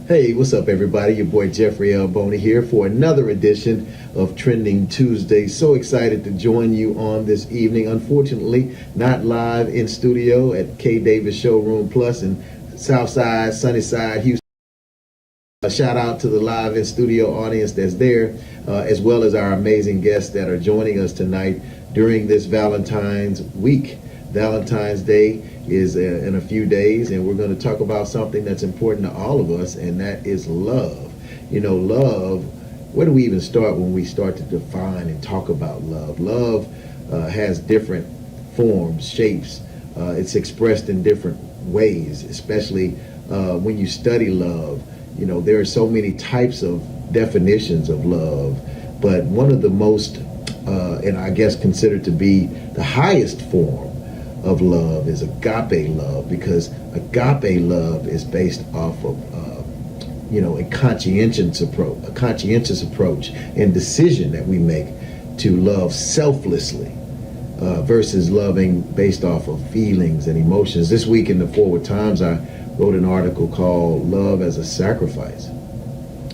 Hey, what's up, everybody? Your boy Jeffrey L. Boney here for another edition of Trending Tuesday. So excited to join you on this evening. Unfortunately, not live in studio at K. Davis Showroom Plus in Southside, Sunnyside, Houston. A shout out to the live in studio audience that's there, as well as our amazing guests that are joining us tonight during this Valentine's week. Valentine's Day is in a few days, and we're going to talk about something that's important to all of us, and that is love. You know, love, where do we even start when we start to define and talk about love? Love has different forms, shapes. It's expressed in different ways, especially when you study love. You know, there are so many types of definitions of love, but one of the most, and I guess considered to be the highest form of love is agape love, because agape love is based off of a conscientious approach and decision that we make to love selflessly versus loving based off of feelings and emotions. This week in the Forward Times, I wrote an article called Love as a Sacrifice,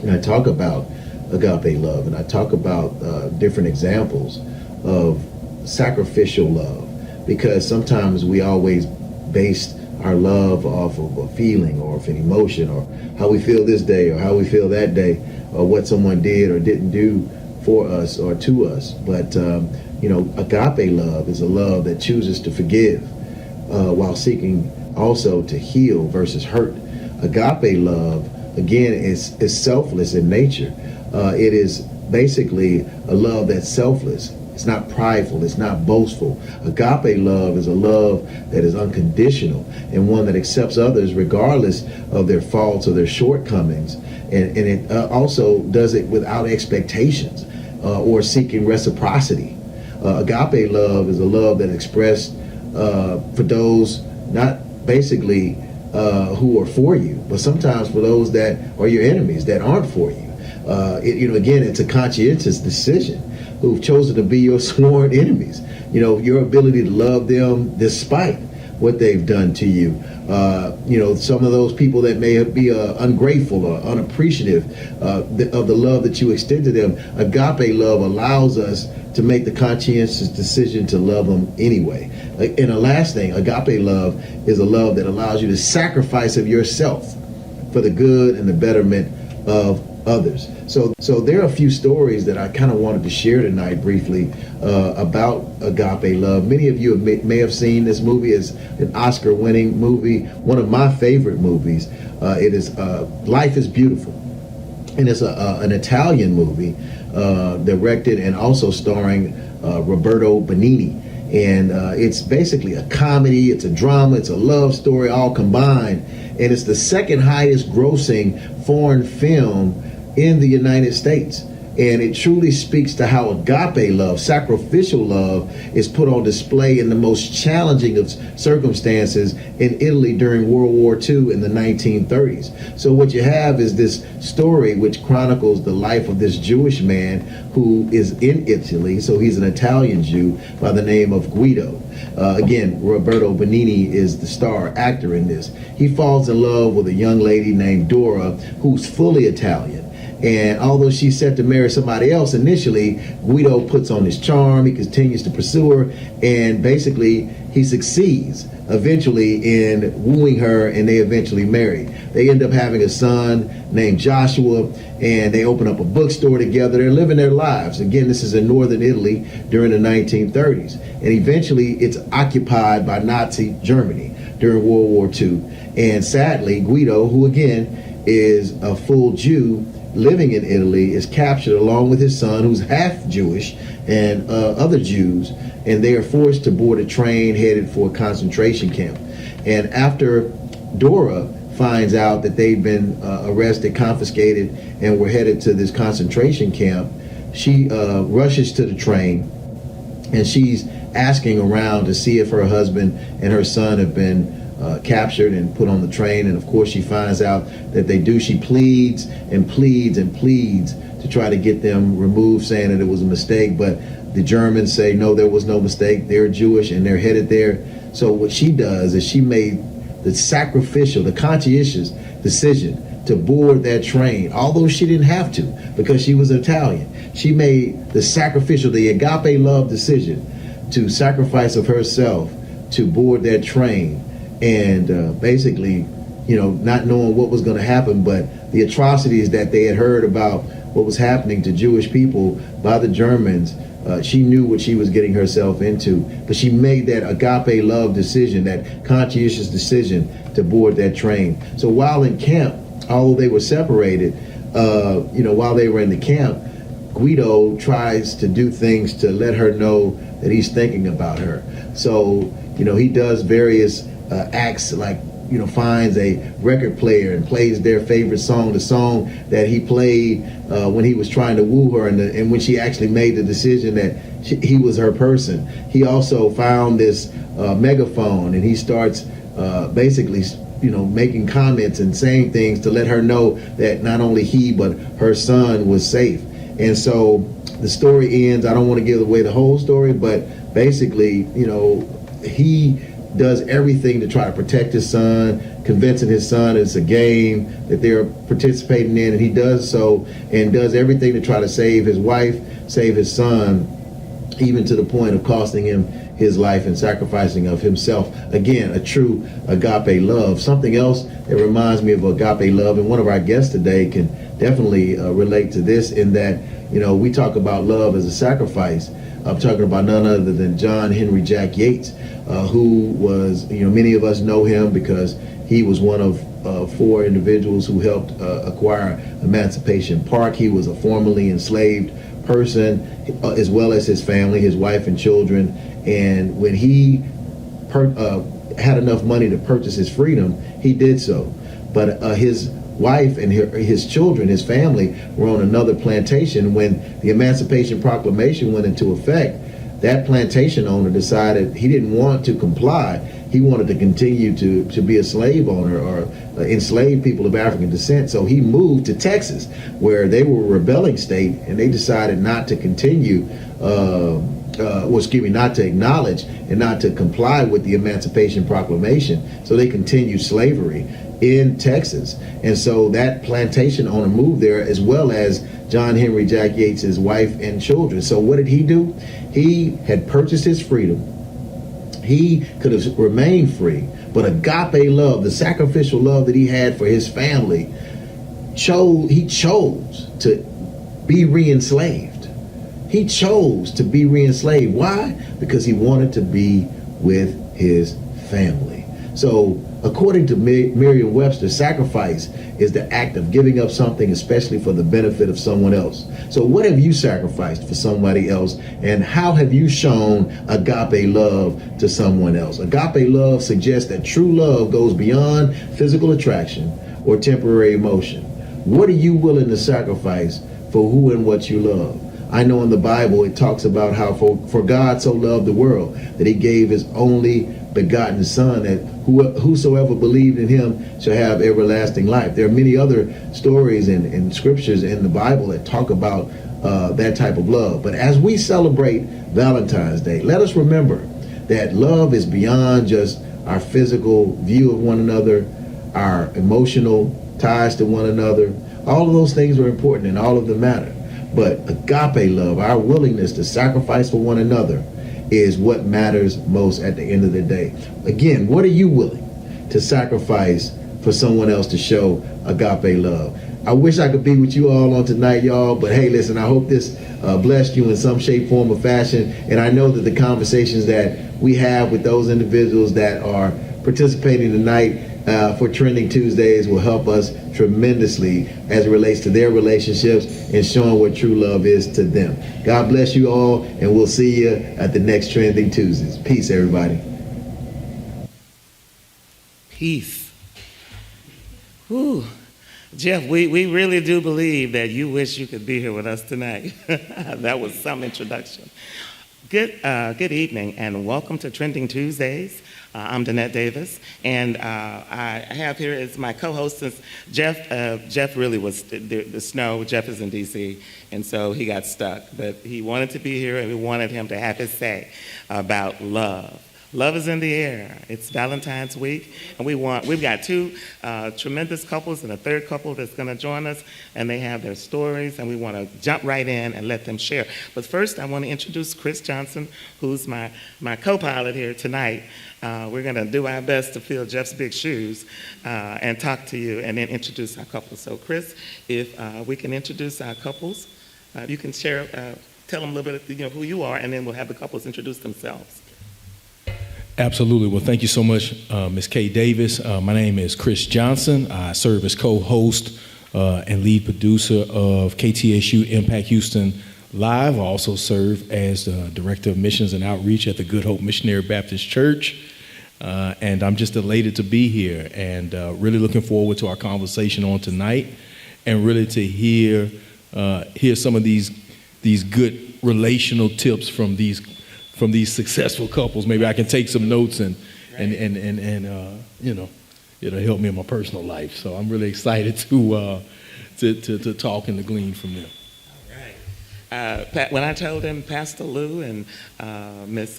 and I talk about agape love, and I talk about different examples of sacrificial love, because sometimes we always base our love off of a feeling or of an emotion, or how we feel this day or how we feel that day, or what someone did or didn't do for us or to us. But agape love is a love that chooses to forgive while seeking also to heal versus hurt. Agape love, again, is selfless in nature. It is basically a love that's selfless. It's not prideful. It's not boastful. Agape love is a love that is unconditional, and one that accepts others regardless of their faults or their shortcomings. And it also does it without expectations or seeking reciprocity. Agape love is a love that expressed for those not basically who are for you, but sometimes for those that are your enemies, that aren't for you. Again, it's a conscientious decision who've chosen to be your sworn enemies. You know, your ability to love them despite what they've done to you. Some of those people that may be ungrateful or unappreciative of the love that you extend to them. Agape love allows us to make the conscientious decision to love them anyway. And the last thing, agape love is a love that allows you to sacrifice of yourself for the good and the betterment of others. So there are a few stories that I kind of wanted to share tonight briefly about agape love. Many of you may have seen this movie. It's an Oscar-winning movie, one of my favorite movies. It is Life is Beautiful, and it's an Italian movie directed and also starring Roberto Benigni. And it's basically a comedy, it's a drama, it's a love story all combined. And it's the second highest grossing foreign film in the United States. And it truly speaks to how agape love, sacrificial love, is put on display in the most challenging of circumstances in Italy during World War II in the 1930s. So what you have is this story which chronicles the life of this Jewish man who is in Italy. So he's an Italian Jew by the name of Guido. Again, Roberto Benigni is the star actor in this. He falls in love with a young lady named Dora, who's fully Italian. And although she's set to marry somebody else initially, Guido puts on his charm. He continues to pursue her, and basically he succeeds eventually in wooing her, and they eventually marry. They end up having a son named Joshua, and they open up a bookstore together. They're living their lives. Again, this is in northern Italy during the 1930s. And eventually it's occupied by Nazi Germany during World War II. And sadly, Guido, who again is a full Jew, living in Italy, is captured along with his son, who's half Jewish, and other Jews, and they are forced to board a train headed for a concentration camp. And after Dora finds out that they've been arrested, confiscated, and were headed to this concentration camp, she rushes to the train, and she's asking around to see if her husband and her son have been captured and put on the train. And of course she finds out that they do. She pleads and pleads and pleads to try to get them removed, saying that it was a mistake, but the Germans say no, there was no mistake, they're Jewish and they're headed there. So what she does is she made the sacrificial, the conscientious decision to board that train, although she didn't have to because she was Italian. She made the sacrificial, the agape love decision to sacrifice of herself to board that train. And basically, not knowing what was going to happen, but the atrocities that they had heard about what was happening to Jewish people by the Germans, she knew what she was getting herself into. But she made that agape love decision, that conscientious decision to board that train. So while in camp, although they were separated, while they were in the camp, Guido tries to do things to let her know that he's thinking about her. So, he does various acts, like finds a record player and plays their favorite song, the song that he played when he was trying to woo her, and when she actually made the decision that he was her person. He also found this megaphone, and he starts basically making comments and saying things to let her know that not only he but her son was safe. And so the story ends. I don't want to give away the whole story, but basically he does everything to try to protect his son, convincing his son it's a game that they're participating in, and he does so, and does everything to try to save his wife, save his son, even to the point of costing him his life and sacrificing of himself. Again, a true agape love. Something else that reminds me of agape love, and one of our guests today can definitely relate to this, in that we talk about love as a sacrifice. I'm talking about none other than John Henry Jack Yates, who was, many of us know him because he was one of 4 individuals who helped acquire Emancipation Park. He was a formerly enslaved person, as well as his family, his wife and children. And when he had enough money to purchase his freedom, he did so. But his wife and his children, his family, were on another plantation when the Emancipation Proclamation went into effect. That plantation owner decided he didn't want to comply. He wanted to continue to be a slave owner or enslave people of African descent. So he moved to Texas, where they were a rebelling state, and they decided not to continue, not to acknowledge and not to comply with the Emancipation Proclamation. So they continued slavery in Texas. And so that plantation owner moved there, as well as John Henry Jack Yates, his wife and children. So what did he do? He had purchased his freedom. He could have remained free, but agape love, the sacrificial love that he had for his family, he chose to be re-enslaved. He chose to be re-enslaved. Why? Because he wanted to be with his family. So according to Merriam-Webster, sacrifice is the act of giving up something, especially for the benefit of someone else. So what have you sacrificed for somebody else, and how have you shown agape love to someone else? Agape love suggests that true love goes beyond physical attraction or temporary emotion. What are you willing to sacrifice for who and what you love? I know in the Bible it talks about how for God so loved the world that he gave his only begotten son, that whosoever believed in him shall have everlasting life. There are many other stories and scriptures in the Bible that talk about that type of love. But as we celebrate Valentine's Day, let us remember that love is beyond just our physical view of one another, our emotional ties to one another. All of those things are important and all of them matter. But agape love, our willingness to sacrifice for one another, is what matters most at the end of the day. Again, what are you willing to sacrifice for someone else to show agape love? I wish I could be with you all on tonight, y'all, but hey, listen, I hope this blessed you in some shape, form, or fashion. And I know that the conversations that we have with those individuals that are participating tonight for Trending Tuesdays will help us tremendously as it relates to their relationships and showing what true love is to them. God bless you all, and we'll see you at the next Trending Tuesdays. Peace, everybody. Peace. Whew. Jeff, we really do believe that you wish you could be here with us tonight. That was some introduction. Good evening, and welcome to Trending Tuesdays. I'm Danette Davis, and I have here as my co-host since Jeff really was the snow. Jeff is in D.C., and so he got stuck. But he wanted to be here, and we wanted him to have his say about love. Love is in the air. It's Valentine's week, and we've got two tremendous couples and a third couple that's going to join us, and they have their stories, and we want to jump right in and let them share. But first, I want to introduce Chris Johnson, who's my co-pilot here tonight. We're going to do our best to fill Jeff's big shoes and talk to you, and then introduce our couples. So, Chris, if we can introduce our couples, you can share, tell them a little bit, who you are, and then we'll have the couples introduce themselves. Absolutely. Well, thank you so much, Ms. Kay Davis. My name is Chris Johnson. I serve as co-host and lead producer of KTSU Impact Houston Live. I also serve as the Director of Missions and Outreach at the Good Hope Missionary Baptist Church. And I'm just elated to be here and really looking forward to our conversation on tonight, and really to hear some of these good relational tips from these successful couples. Maybe I can take some notes and it'll help me in my personal life. So I'm really excited to talk and to glean from them. When I told him Pastor Lou and Miss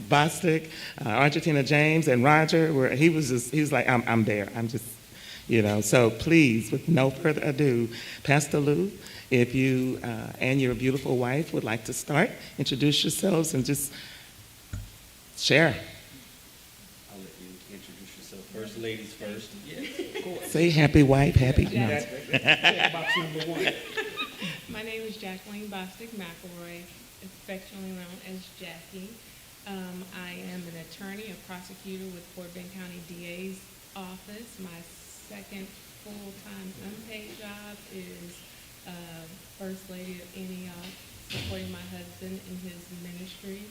Bostic, Argentina James, and Roger, he was like, I'm there. I'm just, So please, with no further ado, Pastor Lou, if you and your beautiful wife would like to start, introduce yourselves and just share. I'll let you introduce yourself first. Ladies first. Yes. Say happy wife, happy. My name is Jacqueline Bostic McElroy, affectionately known as Jackie. I am an attorney, a prosecutor with Fort Bend County DA's office. My second full-time unpaid job is First Lady of Antioch, supporting my husband in his ministry,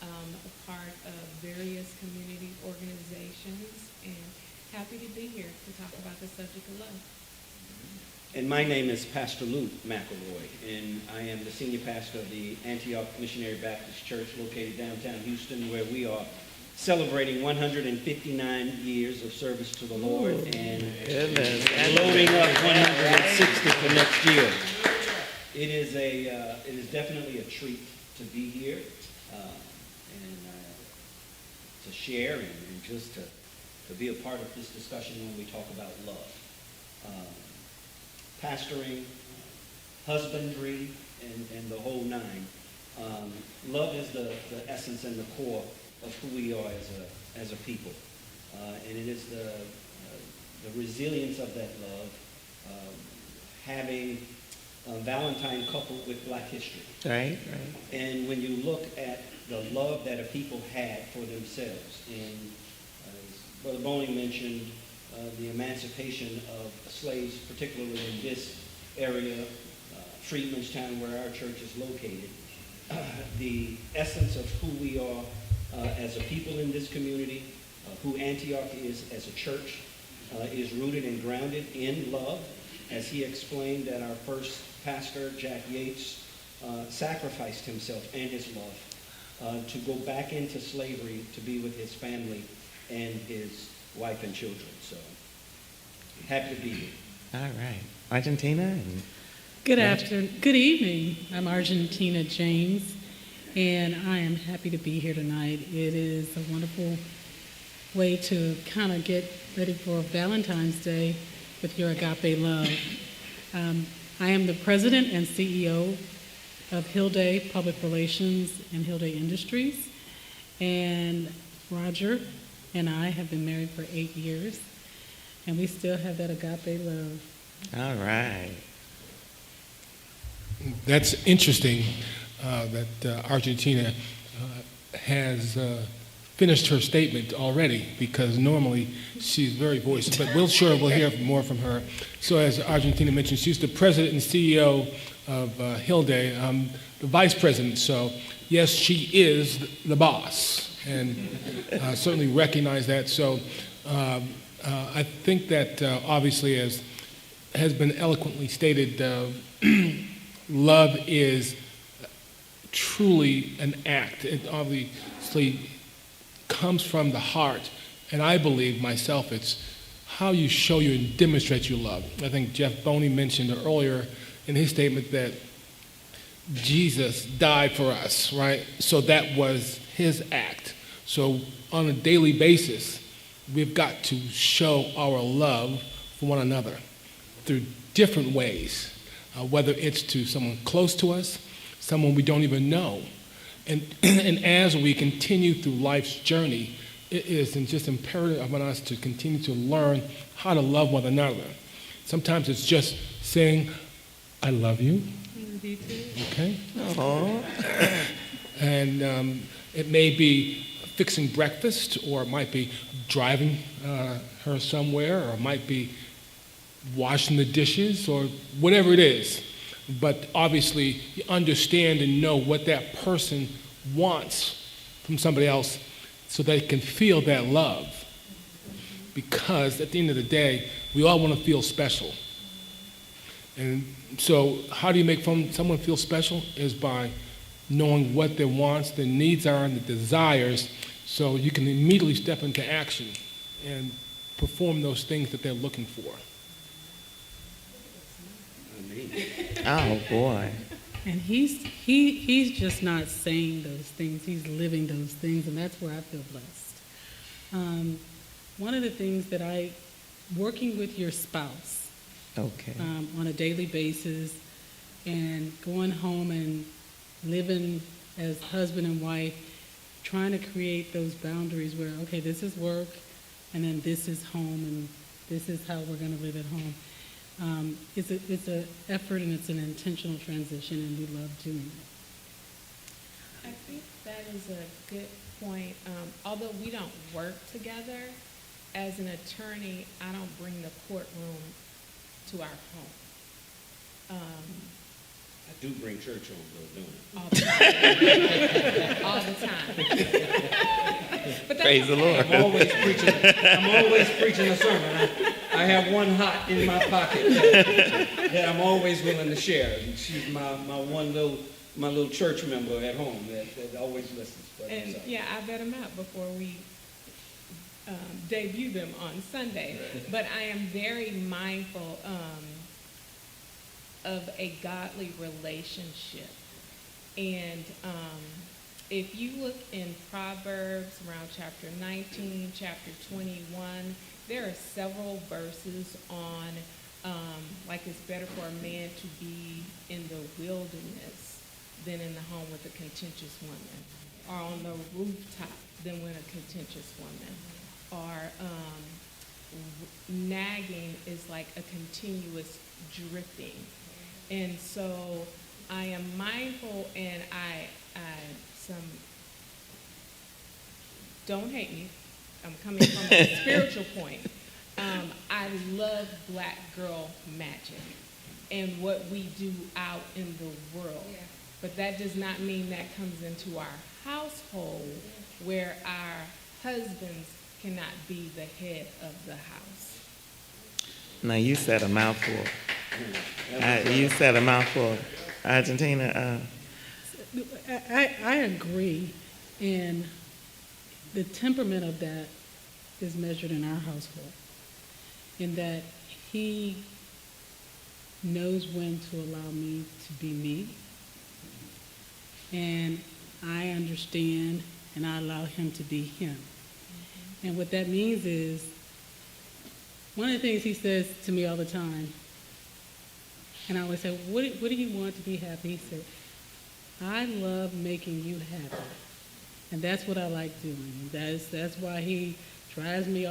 a part of various community organizations, and happy to be here to talk about the subject of love. And my name is Pastor Lou McElroy, and I am the senior pastor of the Antioch Missionary Baptist Church located downtown Houston, where we are celebrating 159 years of service to the Lord and loading up 160 for next year. It is definitely a treat to be here and to share and just to be a part of this discussion when we talk about love. Pastoring, husbandry, and the whole nine. Love is the essence and the core of who we are as a people. And it is the resilience of that love having Valentine coupled with Black history. Right. And when you look at the love that a people had for themselves, and as Brother Boney mentioned, the emancipation of slaves, particularly in this area, Freedmanstown, where our church is located, the essence of who we are as a people in this community, who Antioch is as a church, is rooted and grounded in love. As he explained, that our first pastor, Jack Yates, sacrificed himself and his love to go back into slavery to be with his family and his wife and children. So, happy to be here. All right. Argentina? And Good evening. I'm Argentina James, and I am happy to be here tonight. It is a wonderful way to kind of get ready for Valentine's Day with your agape love. I am the president and CEO of Hilday Public Relations and Hilday Industries, and Roger and I have been married for 8 years, and we still have that agape love. all right. That's interesting that Argentina has finished her statement already, because normally she's very voiced, but we'll hear more from her. So as Argentina mentioned, she's the president and CEO of Hilday. I'm the vice president, so yes, she is the boss, and certainly recognize that. So I think that obviously, as has been eloquently stated, love is truly an act. It obviously comes from the heart, and I believe myself it's how you show you and demonstrate your love. I think Jeff Boney mentioned earlier in his statement that Jesus died for us, right? So that was his act. So on a daily basis, we've got to show our love for one another through different ways, whether it's to someone close to us, someone we don't even know. And as we continue through life's journey, it is just imperative on us to continue to learn how to love one another. Sometimes it's just saying, I love you. Okay? Oh, And it may be fixing breakfast, or it might be driving her somewhere, or it might be washing the dishes, or whatever it is. But obviously, you understand and know what that person wants from somebody else so they can feel that love. Because at the end of the day, we all want to feel special. And so how do you make someone feel special? Is by knowing what their wants, their needs are, and their desires, so you can immediately step into action and perform those things that they're looking for. oh boy. And he's just not saying those things, he's living those things, and that's where I feel blessed. One of the things that working with your spouse Okay. on a daily basis and going home and living as husband and wife, trying to create those boundaries where, okay, this is work, and then this is home, and this is how we're going to live at home. It's an effort, and it's an intentional transition, and we love doing it. I think that is a good point. Although we don't work together, as an attorney, I don't bring the courtroom to our home. I do bring church home, though, don't All the time. All the time. But that's Praise the okay. Lord. I'm always preaching a sermon. I have one hot in my pocket that I'm always willing to share. And she's my little church member at home that always listens. But And yeah, I vet them out before we debut them on Sunday. But I am very mindful of a godly relationship. And if you look in Proverbs around chapter 19, chapter 21, there are several verses on like it's better for a man to be in the wilderness than in the home with a contentious woman, or on the rooftop than with a contentious woman, or nagging is like a continuous dripping. And so I am mindful, and don't hate me, I'm coming from a spiritual point. I love Black Girl Magic and what we do out in the world. Yeah. But that does not mean that comes into our household where our husbands cannot be the head of the house. Now, you said a mouthful. You said a mouthful. Argentina, I agree, and the temperament of that is measured in our household, in that he knows when to allow me to be me, and I understand and I allow him to be him. And what that means is, one of the things he says to me all the time, and I always say, what do you want to be happy? He said, I love making you happy. And that's what I like doing. That's why he drives me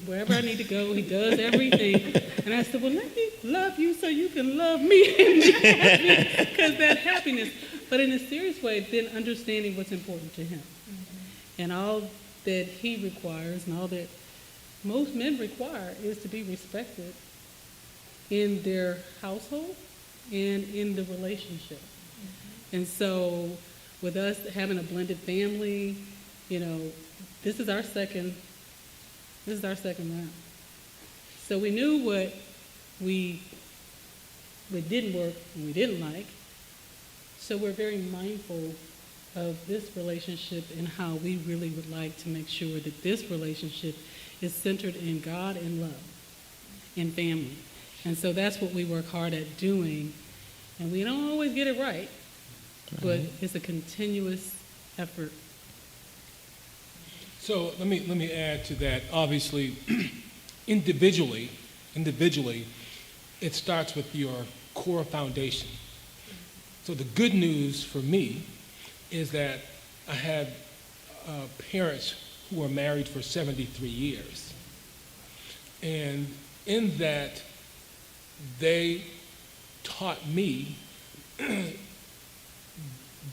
wherever I need to go. He does everything. And I said, well, let me love you so you can love me and be happy, because that happiness. But in a serious way, then understanding what's important to him. And all that he requires and all that most men require is to be respected in their household and in the relationship. And so with us having a blended family, this is our second round. So we knew what didn't work and we didn't like. So we're very mindful of this relationship and how we really would like to make sure that this relationship is centered in God and love and family. And so that's what we work hard at doing. And we don't always get it right, but it's a continuous effort. So let me add to that. Obviously, individually, it starts with your core foundation. So the good news for me is that I had parents who were married for 73 years. And in that, they taught me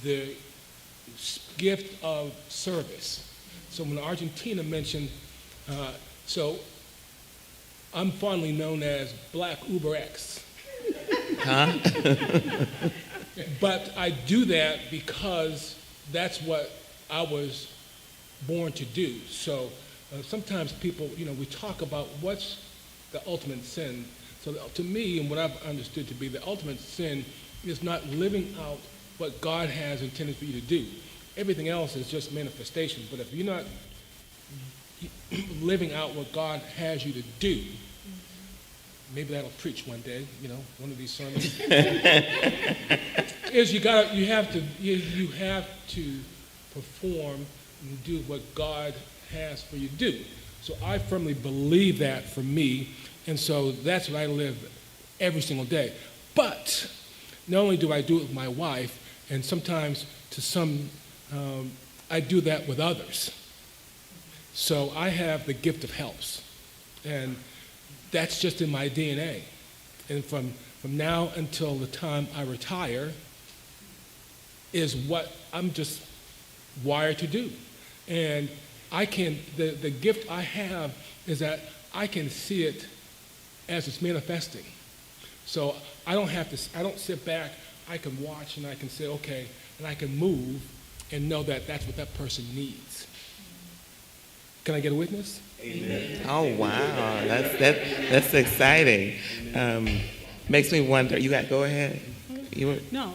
the gift of service. So when Argentina mentioned, so I'm fondly known as Black Uber X. huh? But I do that because that's what I was born to do. So sometimes people, we talk about what's the ultimate sin. So to me, and what I've understood to be the ultimate sin is not living out what God has intended for you to do. Everything else is just manifestation. But if you're not living out what God has you to do, maybe that'll preach one day, one of these sermons. Is you have to perform and do what God has for you to do. So I firmly believe that for me, and so that's what I live every single day. But not only do I do it with my wife, and sometimes I do that with others. So I have the gift of helps, and that's just in my DNA. And from now until the time I retire is what I'm just wired to do. And the gift I have is that I can see it as it's manifesting. So I don't sit back, I can watch and I can say, okay, and I can move and know that that's what that person needs. Can I get a witness? Amen. Oh, wow. That's exciting. Makes me wonder. Go ahead. No,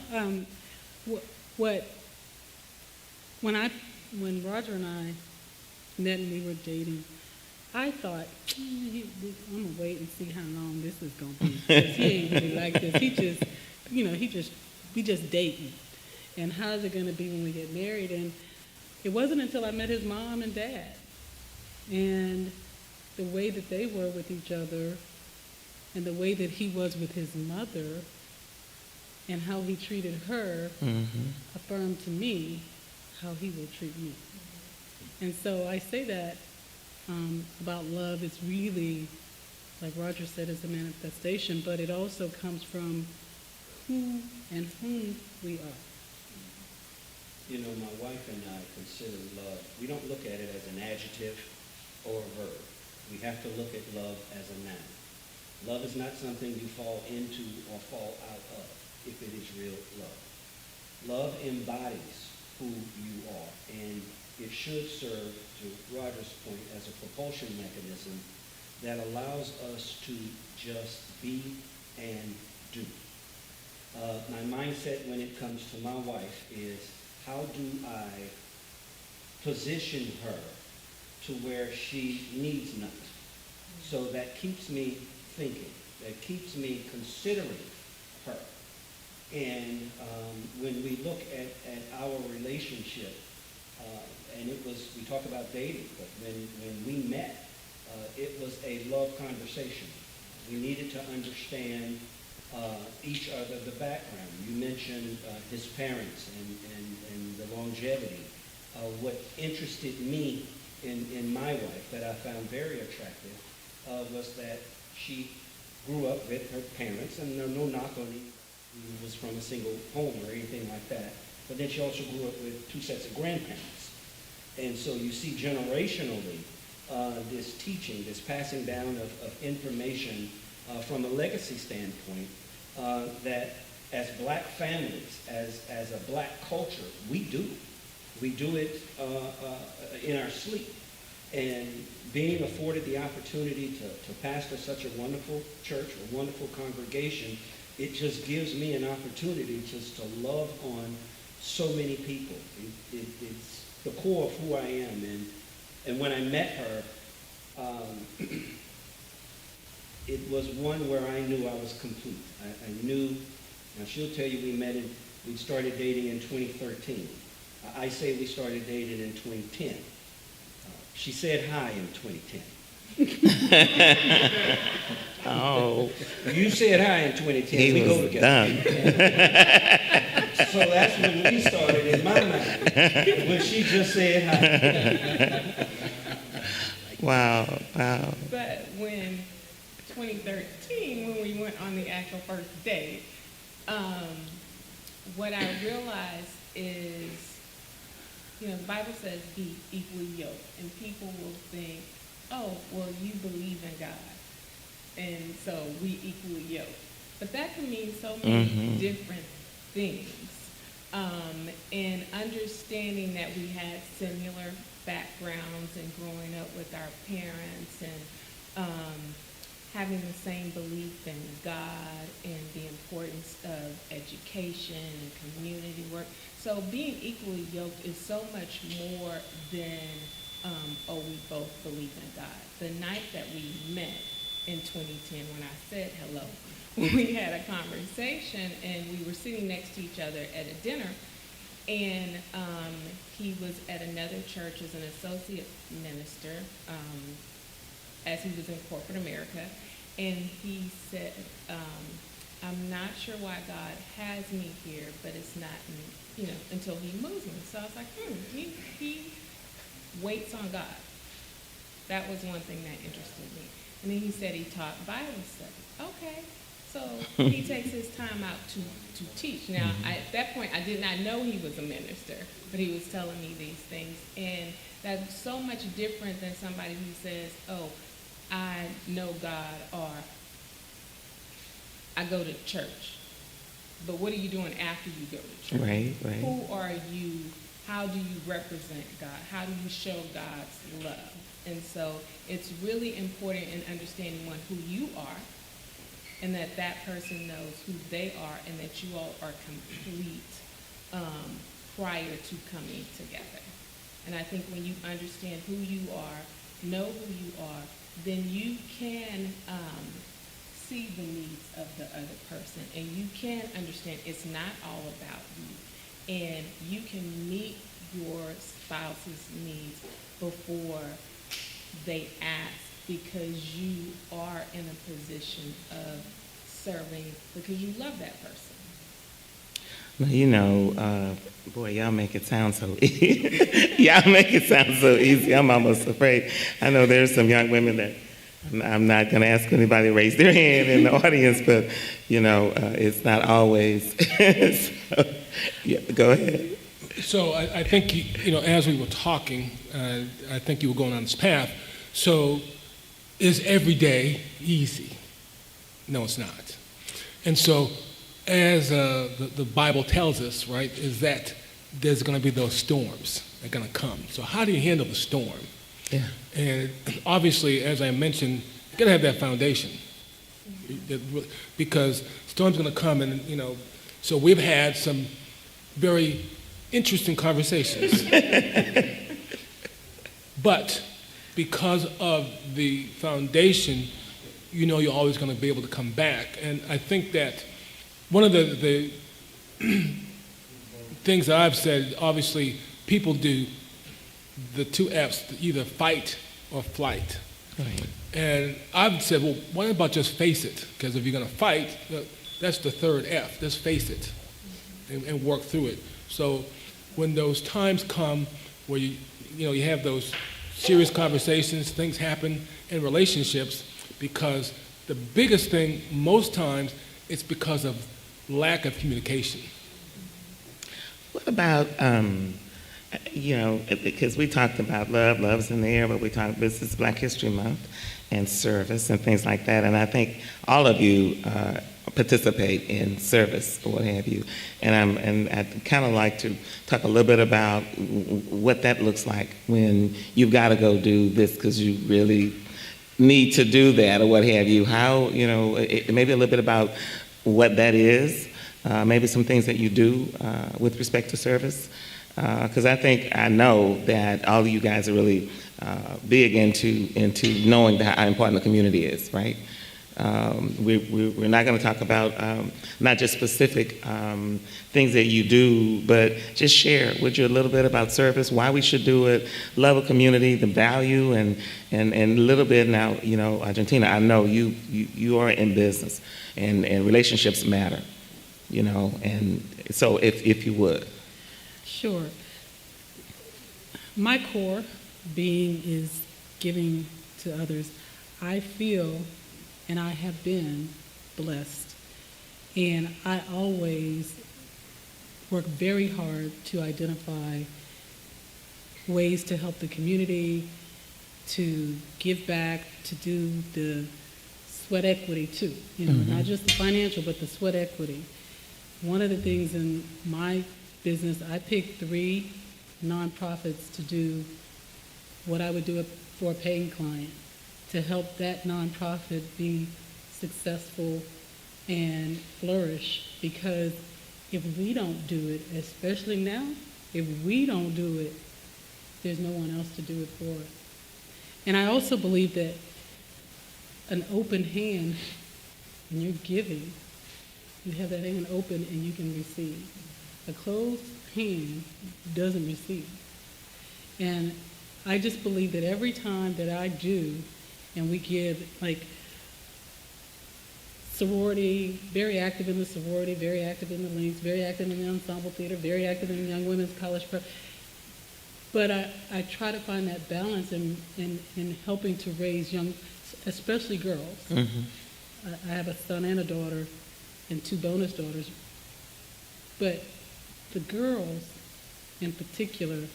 when Roger and I met and we were dating, I thought, I'm gonna wait and see how long this is gonna be. 'Cause he ain't really like this. We just dating. And how's it gonna be when we get married? And it wasn't until I met his mom and dad, and the way that they were with each other, and the way that he was with his mother, and how he treated her, affirmed to me how he will treat me. And so I say that about love is really, like Roger said, is a manifestation, but it also comes from who and whom we are. You know, my wife and I consider love, we don't look at it as an adjective or a verb. We have to look at love as a noun. Love is not something you fall into or fall out of if it is real love. Love embodies who you are, and it should serve, to Roger's point, as a propulsion mechanism that allows us to just be and do. My mindset when it comes to my wife is, how do I position her to where she needs nothing? So that keeps me thinking, that keeps me considering her. And when we look at our relationship, and we talk about dating, but when we met, it was a love conversation. We needed to understand each other, the background. You mentioned his parents and the longevity. What interested me in my wife that I found very attractive was that she grew up with her parents, and no knock on him who was from a single home or anything like that, but then she also grew up with two sets of grandparents. And so you see generationally this teaching, this passing down of information from a legacy standpoint that as black families, as a black culture, we do. We do it in our sleep. And being afforded the opportunity to pastor such a wonderful church, a wonderful congregation, it just gives me an opportunity just to love on so many people. It's the core of who I am. And when I met her, it was one where I knew I was complete. I knew, now she'll tell you we started dating in 2013. I say we started dating in 2010. She said hi in 2010. Oh, You said hi in 2010. he we go was together. done. So that's when we started in my mind, when she just said hi. Wow, wow. But when 2013, when we went on the actual first date, what I realized is, you know, the Bible says be equally yoked, and people will think, oh, well, you believe in God, and so we equally yoked. But that can mean so many different things. And understanding that we had similar backgrounds and growing up with our parents and having the same belief in God and the importance of education and community work. So being equally yoked is so much more than, oh, we both believe in God. The night that we met in 2010, when I said hello, we had a conversation and we were sitting next to each other at a dinner, and he was at another church as an associate minister, as he was in corporate America, and he said, I'm not sure why God has me here, but it's not, you know, until he moves me. So I was like, he waits on God. That was one thing that interested me. And then he said he taught Bible study. Okay, so he takes his time out to teach. Now, at that point, I did not know he was a minister, but he was telling me these things. And that's so much different than somebody who says, oh, I know God, or I go to church. But what are you doing after you go to church? Right. Who are you? How do you represent God? How do you show God's love? And so it's really important in understanding, one, who you are, and that that person knows who they are, and that you all are complete prior to coming together. And I think when you understand who you are, know who you are, then you can see the needs of the other person, and you can understand it's not all about you, and you can meet your spouse's needs before they ask, because you are in a position of serving because you love that person. Well, you know, boy, y'all make it sound so easy. Y'all make it sound so easy. I'm almost afraid. I know there's some young women that I'm not going to ask anybody to raise their hand in the audience, but, you know, it's not always. So, yeah, go ahead. So I think, you know, as we were talking, I think you were going on this path. So is every day easy? No, it's not. And so as the Bible tells us, right, is that there's going to be those storms that are going to come. So how do you handle the storm? Yeah. And obviously, as I mentioned, you're going to have that foundation. Because storms are going to come, and, you know, so we've had some very interesting conversations. But because of the foundation, you know you're always going to be able to come back. And I think that one of the things that I've said, obviously, people do the two F's, either fight or flight. Right. And I've said, well, why about just face it? Because if you're going to fight, that's the third F. Just face it and work through it. So when those times come where you have those serious conversations, things happen in relationships, because the biggest thing most times it's because of lack of communication. What about, you know, because we talked about love's in the air, but this is Black History Month and service and things like that. And I think all of you participate in service or what have you. And I'd kind of like to talk a little bit about what that looks like when you've got to go do this because you really need to do that or what have you. How, you know, maybe a little bit about what that is, maybe some things that you do with respect to service. Because I know that all of you guys are really big into knowing how important the community is, right? We're not going to talk about not just specific things that you do, but just share with you a little bit about service, why we should do it, love of community, the value, and a little bit now, you know, Argentina, I know you are in business, and relationships matter, you know, and so if you would. Sure. My core being is giving to others. I feel, and I have been blessed, and I always work very hard to identify ways to help the community, to give back, to do the sweat equity too, you know, not just the financial, but the sweat equity. One of the things in my business, I picked 3 nonprofits to do what I would do for a paying client, to help that nonprofit be successful and flourish. Because if we don't do it, especially now, if we don't do it, there's no one else to do it for us. And I also believe that an open hand, when you're giving, you have that hand open and you can receive. A closed hand doesn't receive. And I just believe that every time that I do, and we give, like, sorority, very active in the sorority, very active in the Links, very active in the ensemble theater, very active in the Young Women's College Prep. But I try to find that balance in helping to raise young, especially girls. Mm-hmm. I have a son and a daughter and 2 bonus daughters. But the girls in particular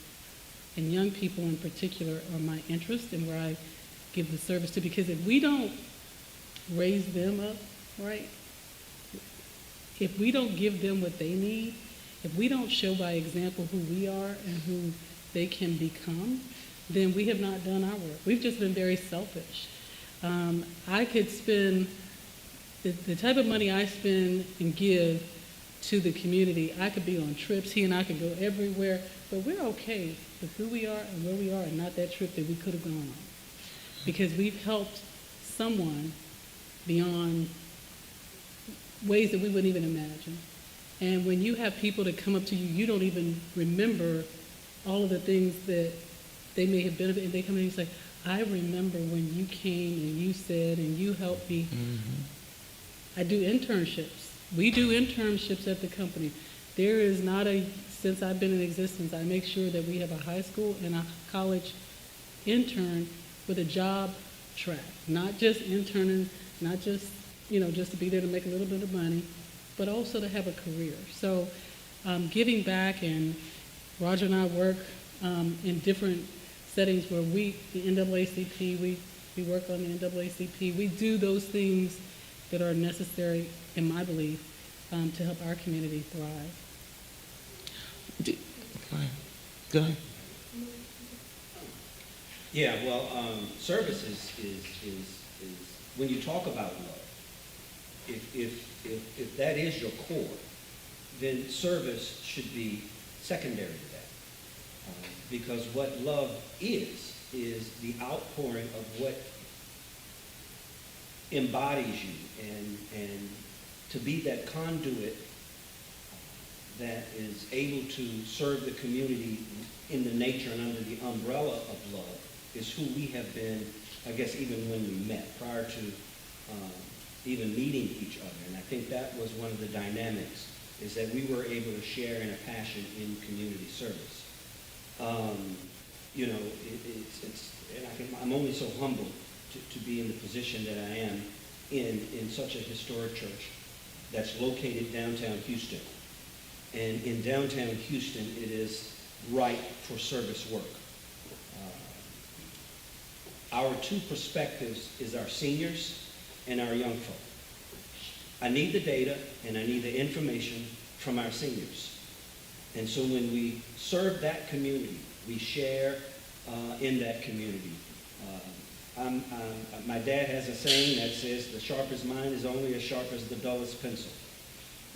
and young people in particular are my interest and where I give the service to, because if we don't raise them up right, if we don't give them what they need, if we don't show by example who we are and who they can become, then we have not done our work. We've just been very selfish. I could spend the type of money I spend and give to the community. I could be on trips. He and I could go everywhere, but we're okay with who we are and where we are, and not that trip that we could have gone on, because we've helped someone beyond ways that we wouldn't even imagine. And when you have people that come up to you, you don't even remember all of the things that they may have benefited, and they come in and say, I remember when you came and you said and you helped me. Mm-hmm. I do internships. We do internships at the company. there is not since I've been in existence, I make sure that we have a high school and a college intern with a job track, not just interning, not just, just to be there to make a little bit of money, but also to have a career. So giving back, and Roger and I work in different settings where the NAACP, we work on the NAACP. We do those things that are necessary, in my belief, to help our community thrive. Go ahead. Yeah, well, service is when you talk about love, if that is your core, then service should be secondary to that. Because what love is the outpouring of what embodies you, and to be that conduit that is able to serve the community in the nature and under the umbrella of love is who we have been, I guess, even when we met, prior to even meeting each other. And I think that was one of the dynamics, is that we were able to share in a passion in community service. I'm only so humbled to be in the position that I am in such a historic church that's located downtown Houston. And in downtown Houston, it is ripe for service work. Our two perspectives is our seniors and our young folk. I need the data and I need the information from our seniors. And so when we serve that community, we share in that community. My dad has a saying that says, the sharpest mind is only as sharp as the dullest pencil.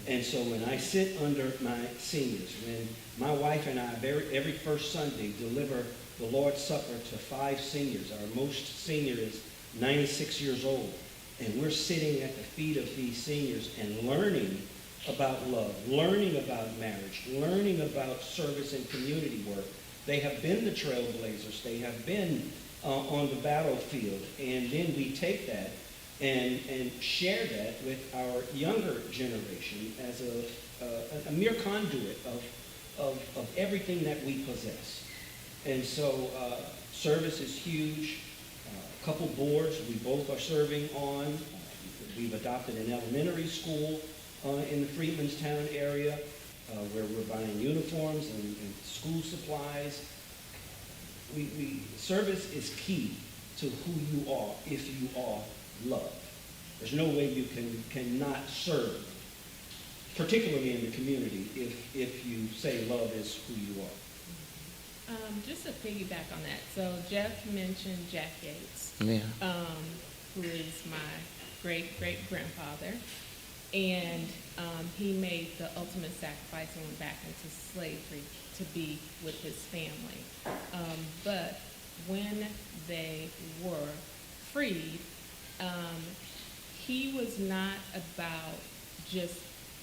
And so when I sit under my seniors, when my wife and I every first Sunday deliver the Lord's Supper to 5 seniors, our most senior is 96 years old, and we're sitting at the feet of these seniors and learning about love, learning about marriage, learning about service and community work. They have been the trailblazers. They have been on the battlefield. And then we take that and share that with our younger generation as a mere conduit of everything that we possess. And so service is huge. A couple boards we both are serving on. We've adopted an elementary school in the Freedmanstown area where we're buying uniforms and school supplies. Service is key to who you are if you are loved. There's no way you cannot serve, particularly in the community, if you say love is who you are. Just to piggyback on that, so Jeff mentioned Jack Yates, Yeah. who is my great-great-grandfather, and he made the ultimate sacrifice and went back into slavery to be with his family. But when they were freed, he was not about just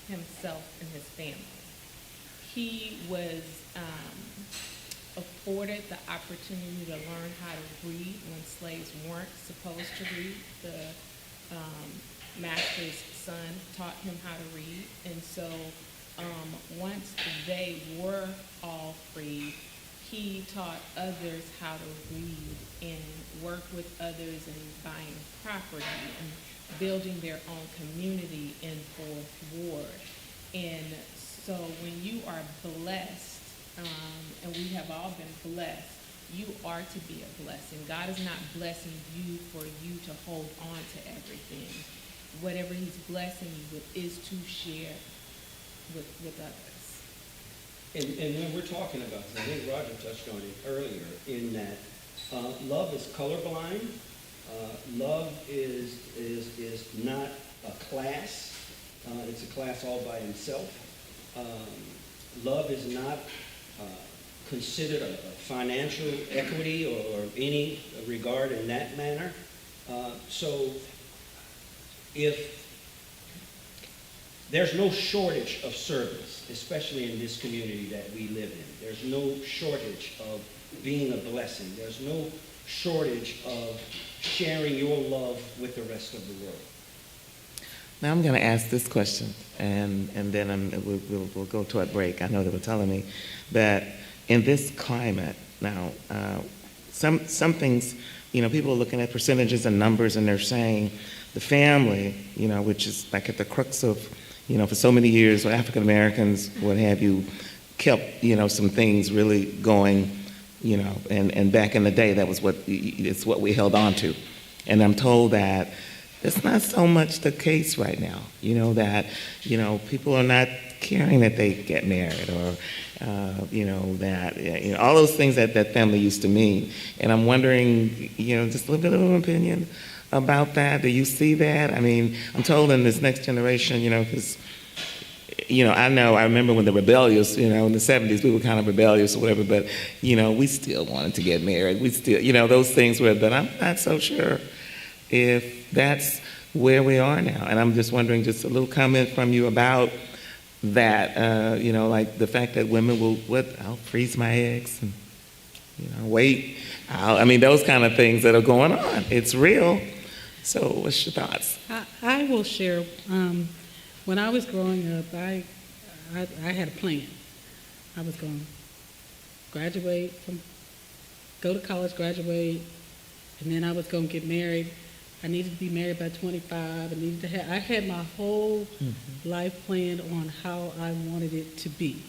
himself and his family. He was afforded the opportunity to learn how to read when slaves weren't supposed to read. The master's son taught him how to read. And so once they were all freed, he taught others how to read and work with others in buying property and building their own community in Fourth Ward. And so when you are blessed, and we have all been blessed, you are to be a blessing. God is not blessing you for you to hold on to everything. Whatever he's blessing you with is to share with others. And when we're talking about this, I think Roger touched on it earlier, in that love is colorblind. Love is not a class. It's a class all by itself. Love is not considered a financial equity or any regard in that manner. So if there's no shortage of service, especially in this community that we live in. There's no shortage of being a blessing. There's no shortage of sharing your love with the rest of the world. Now I'm going to ask this question, and then we'll go to a break. I know they were telling me that in this climate now, some things, people are looking at percentages and numbers, and they're saying the family, which is like at the crux of, for so many years, African Americans, what have you, kept, some things really going, and back in the day, that was it's what we held on to. And I'm told that it's not so much the case right now, that, people are not caring that they get married or, that, all those things that family used to mean. And I'm wondering, just a little bit of an opinion about that. Do you see that? I mean, I'm told in this next generation, because, I remember when the rebellious, in the 70s, we were kind of rebellious or whatever, but, we still wanted to get married. We still, those things were, but I'm not so sure if that's where we are now. And I'm just wondering, just a little comment from you about that, like the fact that women will, I'll freeze my eggs and, wait. Those kind of things that are going on. It's real. So what's your thoughts? I will share. When I was growing up, I had a plan. I was going to go to college, graduate, and then I was going to get married. I needed to be married by 25. I had my whole life planned on how I wanted it to be.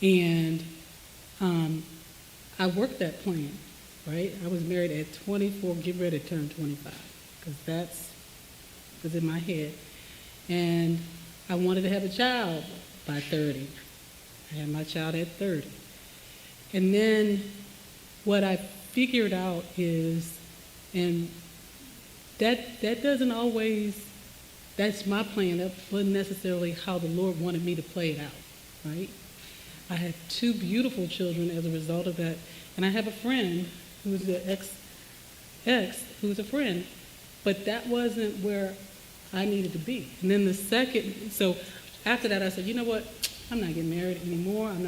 And I worked that plan, right? I was married at 24, getting ready to turn 25, because that was in my head. And I wanted to have a child by 30. I had my child at 30. And then what I figured out is, and that doesn't always, that's my plan. That wasn't necessarily how the Lord wanted me to play it out, right? I had 2 beautiful children as a result of that. And I have a friend who's an ex who's a friend, but that wasn't where I needed to be. And then so after that I said, you know what? I'm not getting married anymore. And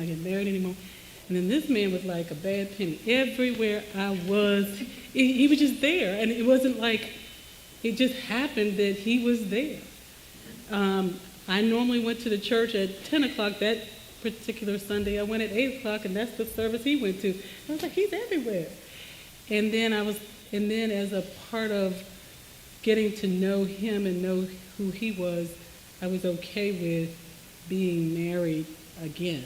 then this man was like a bad penny. Everywhere I was, he was just there. And it wasn't like, it just happened that he was there. I normally went to the church at 10 o'clock. That particular Sunday I went at 8 o'clock, and that's the service he went to. I was like, he's everywhere. And then as a part of getting to know him and know who he was, I was okay with being married again.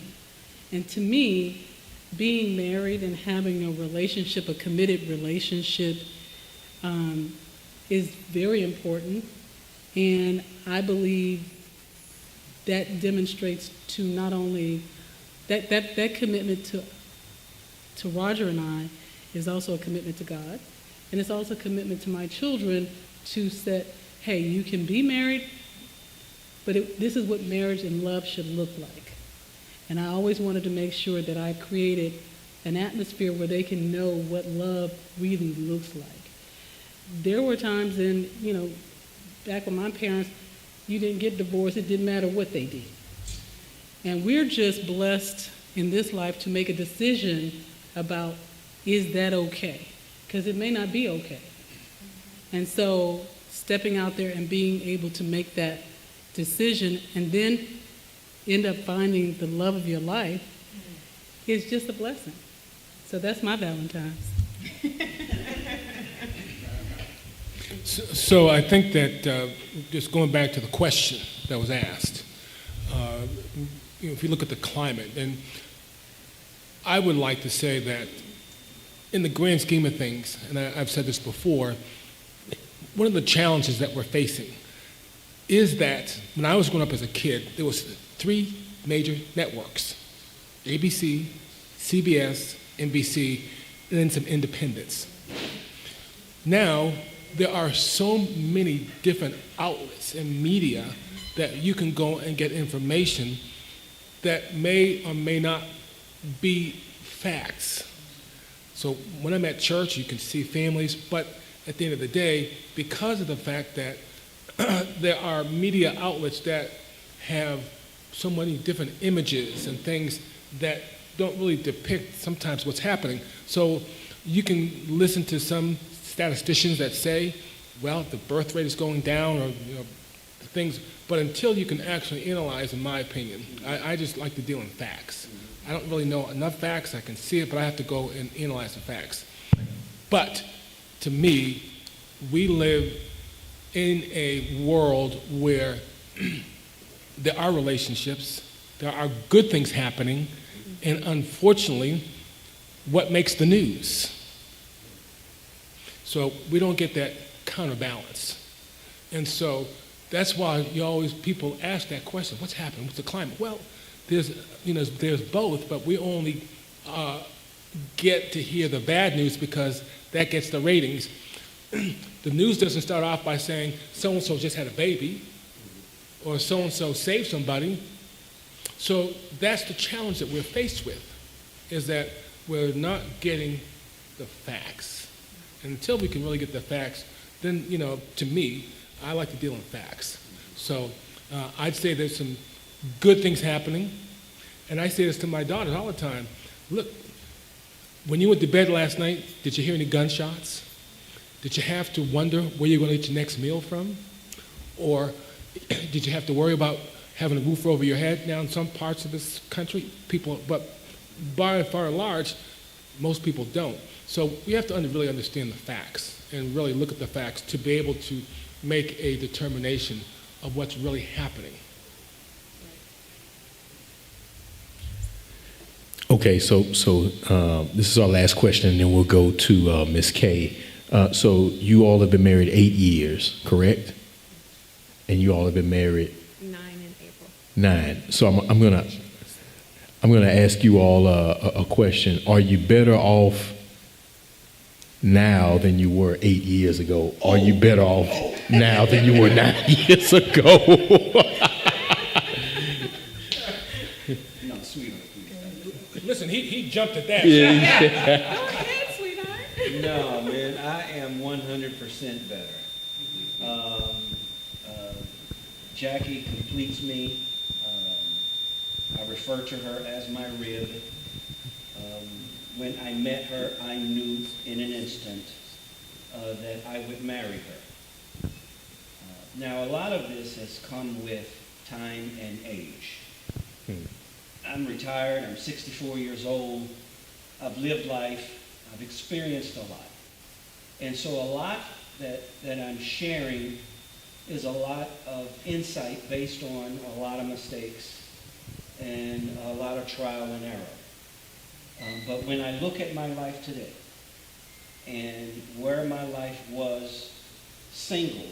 And to me, being married and having a relationship, a committed relationship, is very important. And I believe that demonstrates to not only that commitment to Roger and I is also a commitment to God, and it's also a commitment to my children to set, hey, you can be married, but this is what marriage and love should look like. And I always wanted to make sure that I created an atmosphere where they can know what love really looks like. There were times back with my parents, you didn't get divorced, it didn't matter what they did. And we're just blessed in this life to make a decision about, is that okay? Because it may not be okay. And so stepping out there and being able to make that decision and then end up finding the love of your life is just a blessing. So that's my Valentine's. So I think that just going back to the question that was asked, if you look at the climate, and I would like to say that in the grand scheme of things, and I've said this before, one of the challenges that we're facing is that when I was growing up as a kid, there was 3 major networks: ABC, CBS, NBC, and then some independents. Now, there are so many different outlets and media that you can go and get information that may or may not be facts. So when I'm at church, you can see families, but at the end of the day, because of the fact that there are media outlets that have so many different images and things that don't really depict sometimes what's happening. So you can listen to some statisticians that say, well, the birth rate is going down, or things, but until you can actually analyze, in my opinion, I just like to deal in facts. I don't really know enough facts. I can see it, but I have to go and analyze the facts. But to me, we live in a world where there are relationships, there are good things happening, and unfortunately, what makes the news? So we don't get that counterbalance. And so that's why people ask that question, what's happening? What's the climate? Well, there's both, but we only get to hear the bad news because that gets the ratings. The news doesn't start off by saying so-and-so just had a baby or so-and-so saved somebody. So that's the challenge that we're faced with, is that we're not getting the facts. And until we can really get the facts, then, to me, I like to deal in facts. So I'd say there's some good things happening. And I say this to my daughters all the time. Look, when you went to bed last night, did you hear any gunshots? Did you have to wonder where you're going to get your next meal from? Or did you have to worry about having a roof over your head? Now, in some parts of this country, but by and far and large, most people don't. So we have to really understand the facts and really look at the facts to be able to make a determination of what's really happening. Okay, so this is our last question, and then we'll go to Ms. Kay. So you all have been married 8 years, correct? And you all have been married 9 in April. 9. So I'm gonna ask you all a question. Are you better off now than you were 8 years ago? Are you better off now than you were 9 years ago? No, sweetheart. Listen, he jumped at that. Go ahead, sweetheart. No, man, I am 100% better. Jackie completes me. I refer to her as my rib. When I met her, I knew in an instant that I would marry her. Now, a lot of this has come with time and age. I'm retired. I'm 64 years old. I've lived life. I've experienced a lot. And so a lot that I'm sharing is a lot of insight based on a lot of mistakes and a lot of trial and error. But when I look at my life today and where my life was single,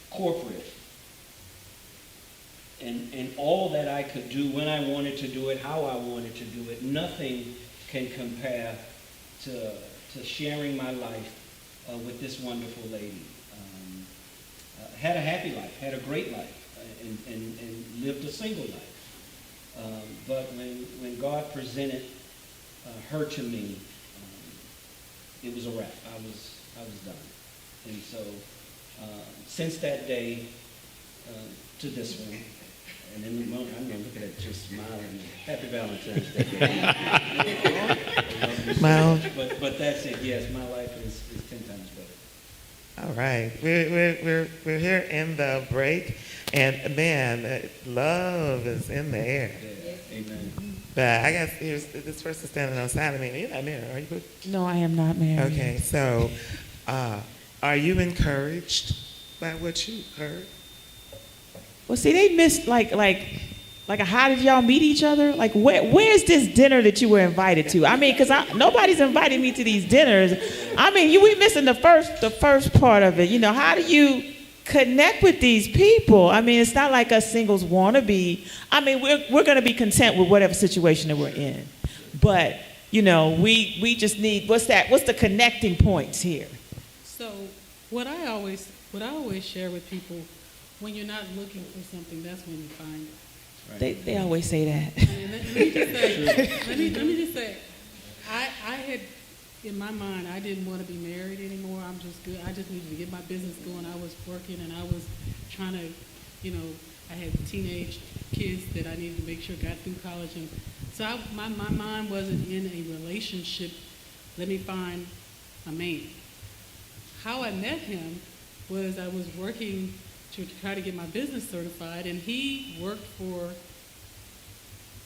corporate, and all that I could do when I wanted to do it, how I wanted to do it, nothing can compare to sharing my life with this wonderful lady. Had a happy life, had a great life, and lived a single life. But when God presented her to me, it was a wrap. I was done. And so since that day to this one, and in the moment, I'm going to look at it just smiling. Happy Valentine's Day. Well, but that's it. Yes, my life is 10 times better. all right. We're here in the break, and man, love is in the air. Yeah. Amen. But I guess this person standing on the side of me. You're not married, are you? No, I am not married. Okay, so are you encouraged by what you heard? Well, see, they missed like how did y'all meet each other? Like, where's this dinner that you were invited to? I mean, because nobody's invited me to these dinners. I mean, we missing the first part of it. How do you connect with these people? I mean, it's not like us singles want to be. I mean, we're going to be content with whatever situation that we're in, but we just need what's the connecting points here? So what I always share with people, when you're not looking for something, that's when you find it. They always say that. And let me just say, I had in my mind, I didn't want to be married anymore. I'm just good. I just needed to get my business going. I was working and I was trying to, I had teenage kids that I needed to make sure got through college. And so my mind wasn't in a relationship. Let me find a man. How I met him was I was working to try to get my business certified, and he worked for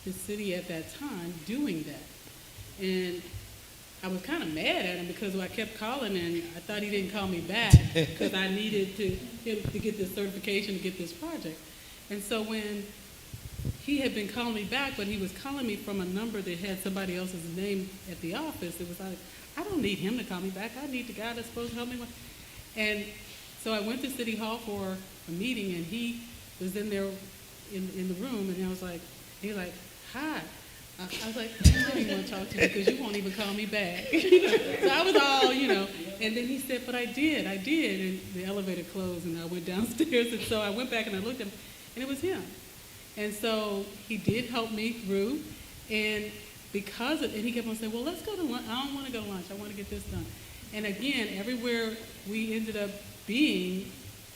the city at that time doing that. And I was kind of mad at him because I kept calling and I thought he didn't call me back because I needed him to get this certification to get this project. And so when he had been calling me back, but he was calling me from a number that had somebody else's name at the office, it was like, I don't need him to call me back. I need the guy that's supposed to help me. And so I went to City Hall for a meeting, and he was in there in the room, and I was like, he was like, hi. I was like, I don't even want to talk to you because you won't even call me back. So I was all, and then he said, but I did. And the elevator closed, and I went downstairs, and so I went back and I looked at him, and it was him. And so he did help me through, and and he kept on saying, well, let's go to lunch. I don't want to go to lunch. I want to get this done. And again, everywhere we ended up being,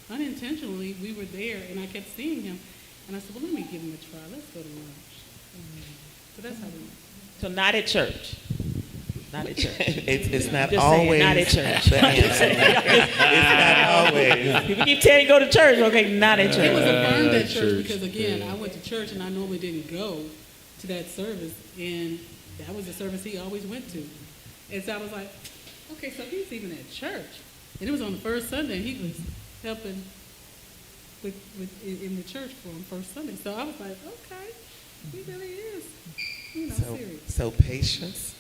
unintentionally, we were there, and I kept seeing him. And I said, well, let me give him a try. Let's go to lunch. So that's how we went. So not at church. Not at church. It's not Just always. saying, not at church. the answer. It's not always. People keep telling you to go to church. Okay, not at It church. was affirmed at church church, because, again, I went to church and I normally didn't go to that service, and that was the service he always went to. And so I was like, okay, so he's even at church. And it was on the first Sunday, and he was helping in the church for him first Sunday. So I was like, okay, he really is, serious. So patience.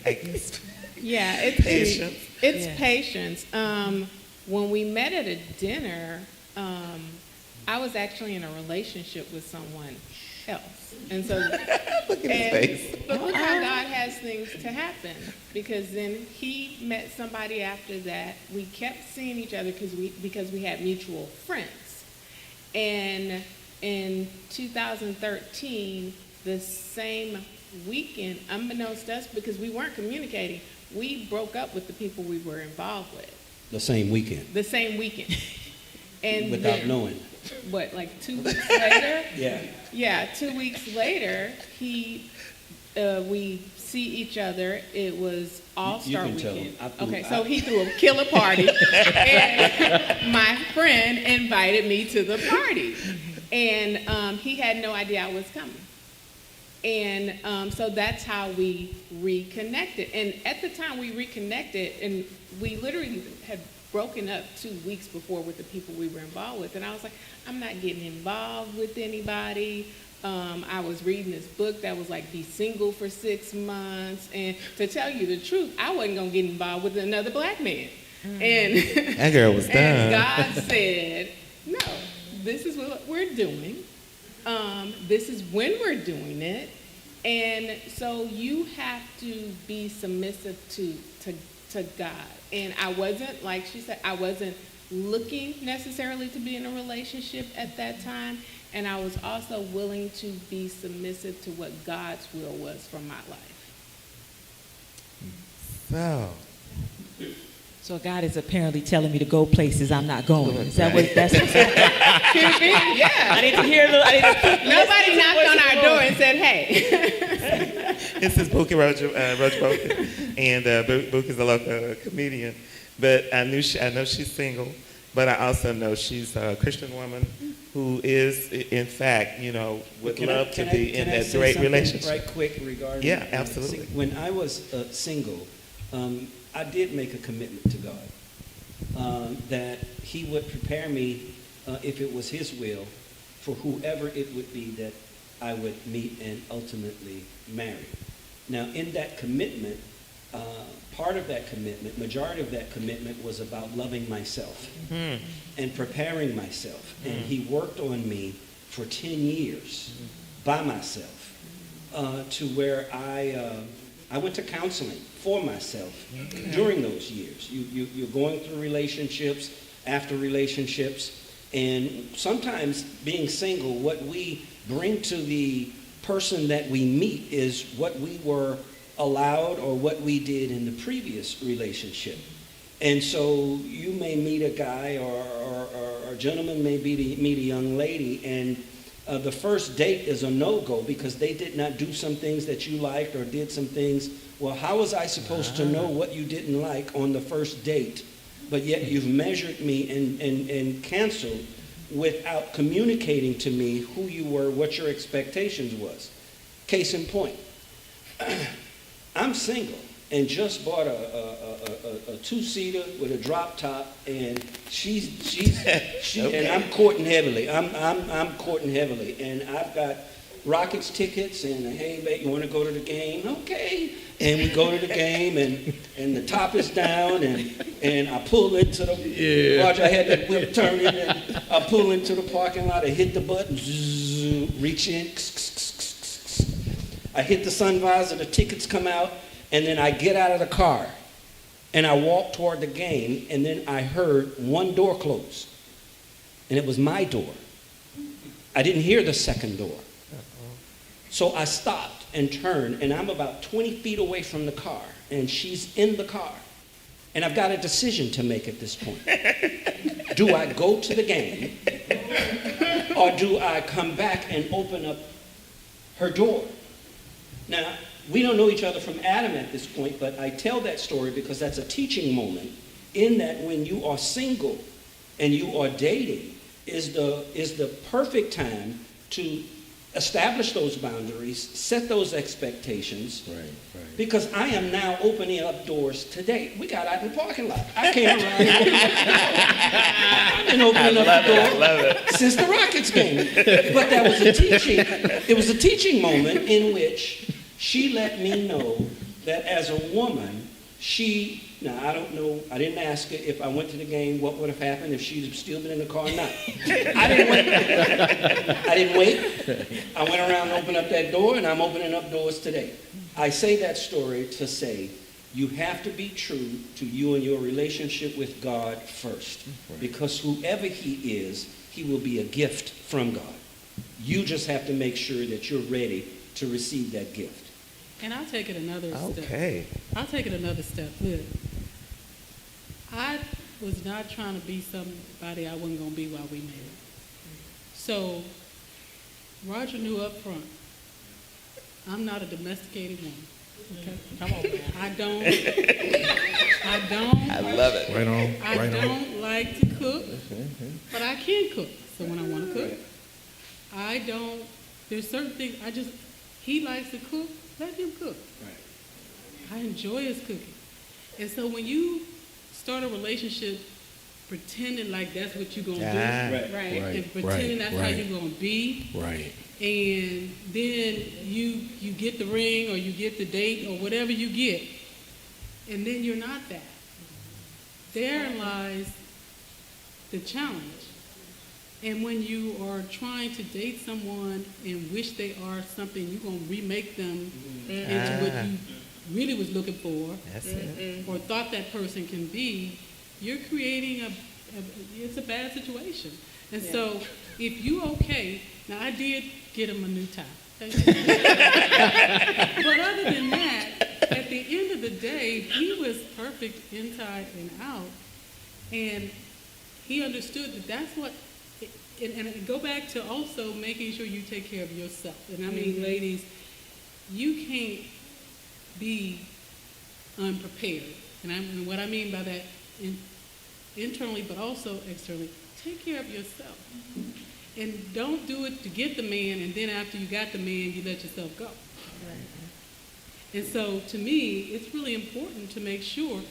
I guess. Yeah, it's Patience. It's Yeah. patience. When we met at a dinner, I was actually in a relationship with someone else, and so Look at his face. But look how God has things to happen, because then he met somebody after that. We kept seeing each other because we had mutual friends, and in 2013, the same weekend, unbeknownst to us, because we weren't communicating, we broke up with the people we were involved with. The same weekend, The same weekend. And without then, knowing. what, like 2 weeks later? Yeah. Yeah, 2 weeks later, we see each other. It was All-Star You can tell Weekend. him. Okay, so he threw a killer party, and my friend invited me to the party. And he had no idea I was coming. And so that's how we reconnected. And at the time we reconnected, and we literally had broken up 2 weeks before with the people we were involved with. And I was like, I'm not getting involved with anybody. I was reading this book that was like, be single for 6 months. And to tell you the truth, I wasn't going to get involved with another black man. And That girl was done. and God said, no, this is what we're doing. This is when we're doing it. And so you have to be submissive to God. And I wasn't, like she said, I wasn't looking necessarily to be in a relationship at that time. And I was also willing to be submissive to what God's will was for my life. So God is apparently telling me to go places I'm not going. Is that what that's what Yeah. I need to hear Nobody knocked on our door and said, hey. This is Buki Roach and Buki is a local comedian. But I know she's single, but I also know she's a Christian woman who is, in fact, would love to be in that great relationship. Right quick regarding. Yeah, absolutely. When I was single, I did make a commitment to God that He would prepare me, if it was His will, for whoever it would be that I would meet and ultimately marry. Now, in that commitment, part of that commitment, majority of that commitment was about loving myself and preparing myself. And He worked on me for 10 years by myself to where I went to counseling for myself during those years. You're going through relationships, after relationships, and sometimes being single, what we bring to the person that we meet is what we were allowed or what we did in the previous relationship. And so you may meet a guy or a gentleman may meet a young lady, and the first date is a no-go because they did not do some things that you liked or did some things. Well, how was I supposed to know what you didn't like on the first date but yet you've measured me and canceled without communicating to me who you were, what your expectations was. Case in point, I'm single and just bought a two-seater with a drop top, and and I'm courting heavily. I'm courting heavily, and I've got Rockets tickets, and hey, babe, you want to go to the game? Okay. And we go to the game, and the top is down, and I pull into the, Roger, I had that whip turning, and I pull into the parking lot, I hit the button, reach in, I hit the sun visor, the tickets come out, and then I get out of the car, and I walk toward the game, and then I heard one door close, and it was my door. I didn't hear the second door. So I stopped and turned, and I'm about 20 feet away from the car, and she's in the car. And I've got a decision to make at this point. Do I go to the game, or do I come back and open up her door? Now, we don't know each other from Adam at this point, but I tell that story because that's a teaching moment in that when you are single and you are dating is the perfect time to establish those boundaries, set those expectations, Right. because I am now opening up doors today. We got out in the parking lot. I came around. I've been opening up the door since the Rockets game. But that was a teaching. It was a teaching moment in which she let me know that as a woman, now I don't know, I didn't ask her if I went to the game, what would have happened if she'd have still been in the car or not. I didn't wait. I went around and opened up that door, and I'm opening up doors today. I say that story to say you have to be true to you and your relationship with God first. Because whoever he is, he will be a gift from God. You just have to make sure that you're ready to receive that gift. And I'll take it another step. Okay. I'll take it another step. Look, I was not trying to be somebody I wasn't going to be while we married. So Roger knew up front, I'm not a domesticated woman. Okay? Come on, man. I don't. I love it. Right on. I Right on. don't like to cook, but I can cook. So when I want to cook, there's certain things, he likes to cook, let him cook. I enjoy his cooking. And so when you start a relationship pretending like that's what you're going to do, Right, and pretending that's how right. you're going to be, Right. and then you get the ring or you get the date or whatever you get, and then you're not that. Therein lies the challenge. And when you are trying to date someone and wish they are something, you're going to remake them into what you really was looking for, That's it. or thought that person can be, you're creating it's a bad situation. And so if you now I did get him a new tie. Okay? But other than that, at the end of the day, he was perfect inside and out. And he understood that that's what, and go back to also making sure you take care of yourself. And I mean, ladies, you can't be unprepared. And what I mean by that, internally but also externally, take care of yourself. And don't do it to get the man, and then after you got the man, you let yourself go. And so to me, it's really important to make sure.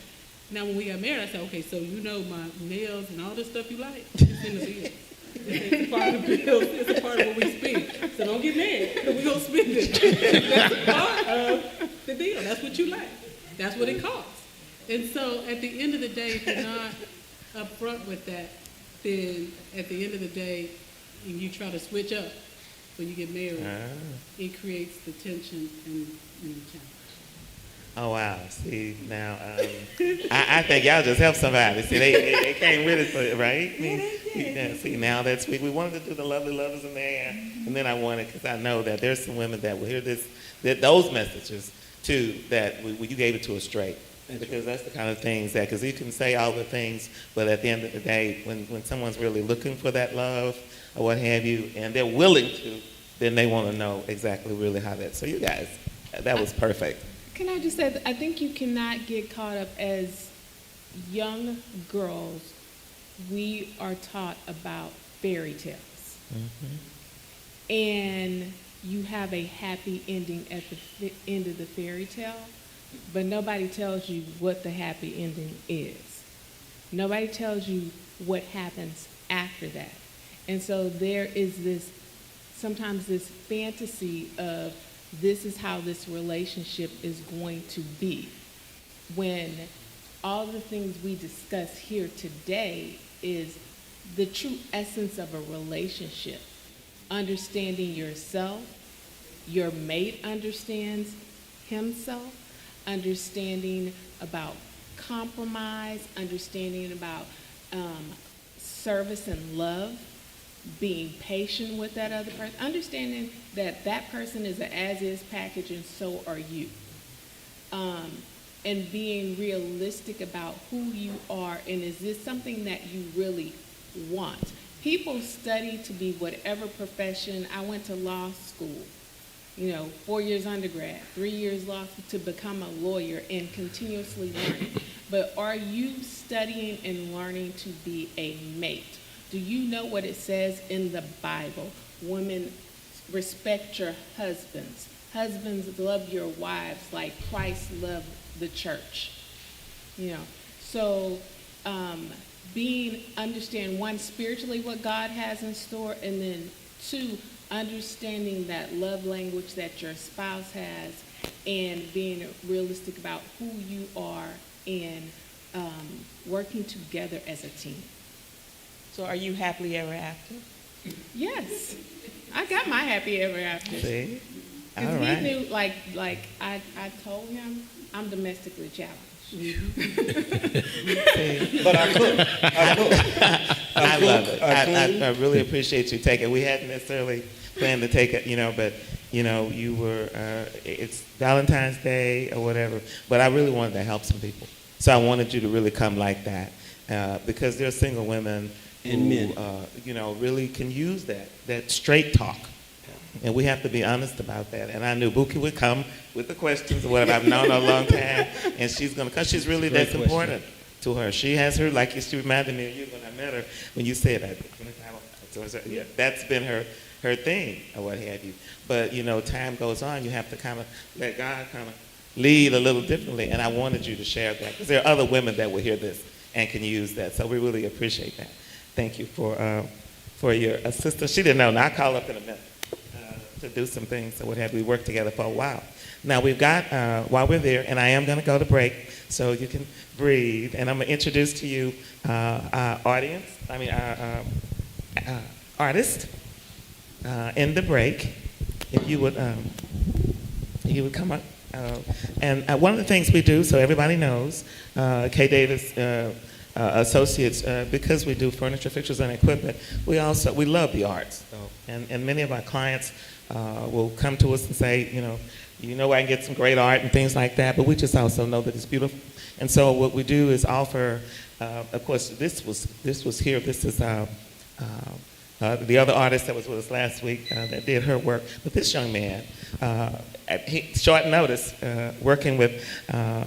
Now when we got married, I said, okay, so you know my nails and all this stuff you like, it's in the bill. It's a part of the bill. It's a part of what we spend. So don't get mad, because we're going to spend it. That's a part of the deal. That's what you like. That's what it costs. And so at the end of the day, if you're not upfront with that, then at the end of the day, and you try to switch up when you get married, it creates the tension and the challenge. Oh, wow. See, now, I think y'all just help somebody. See, they came with it, right? See, now that's we wanted to do the lovely lovers in there. And then I wanted, because I know that there's some women that will hear those messages, too, that you gave it to us straight. Because that's the kind of things that, because you can say all the things, but at the end of the day, when someone's really looking for that love or what have you, and they're willing to, then they want to know exactly really how that. So you guys, that was perfect. Can I just say that I think you cannot get caught up as young girls, we are taught about fairy tales. And you have a happy ending at the end of the fairy tale, but nobody tells you what the happy ending is. Nobody tells you what happens after that. And so there is sometimes this fantasy of this is how this relationship is going to be, when all the things we discuss here today is the true essence of a relationship. Understanding yourself, your mate understands himself, understanding about compromise, understanding about service and love, being patient with that other person, understanding that that person is an as-is package and so are you. And being realistic about who you are, and is this something that you really want? People study to be whatever profession. I went to law school, 4 years undergrad, 3 years law to become a lawyer and continuously learning. But are you studying and learning to be a mate? Do you know what it says in the Bible? Women, respect your husbands. Husbands, love your wives like Christ loved the church. So understand, one, spiritually what God has in store, and then two, understanding that love language that your spouse has, and being realistic about who you are, and working together as a team. So are you happily ever after? Yes, I got my happy ever after. See? All Because right. he knew, like I told him, I'm domestically challenged. But I cook. I love it. I really appreciate you taking it. We hadn't necessarily planned to take it, but, you were, it's Valentine's Day or whatever, but I really wanted to help some people. So I wanted you to really come like that, because there are single women And who, men. really can use that straight talk. And we have to be honest about that. And I knew Buki would come with the questions or whatever. I've known her a long time, and she's going to come. She's really Great that's important to her. She has her, like she reminded me of you when I met her, when you said that. Yeah, that's been her thing or what have you. But, time goes on. You have to kind of let God kind of lead a little differently. And I wanted you to share that, because there are other women that will hear this and can use that. So we really appreciate that. Thank you for your assistance. She didn't know. Now I call up in a minute to do some things or what have you. We worked together for a while. Now we've got, while we're there, and I am going to go to break so you can breathe, and I'm going to introduce to you our artist in the break. If you would come up. And one of the things we do, so everybody knows, K. Davis Associates, because we do furniture, fixtures, and equipment, we love the arts. So, and many of our clients will come to us and say, I can get some great art and things like that, but we just also know that it's beautiful. And so what we do is offer, of course, this was here. This is the other artist that was with us last week that did her work. But this young man, short notice, working with,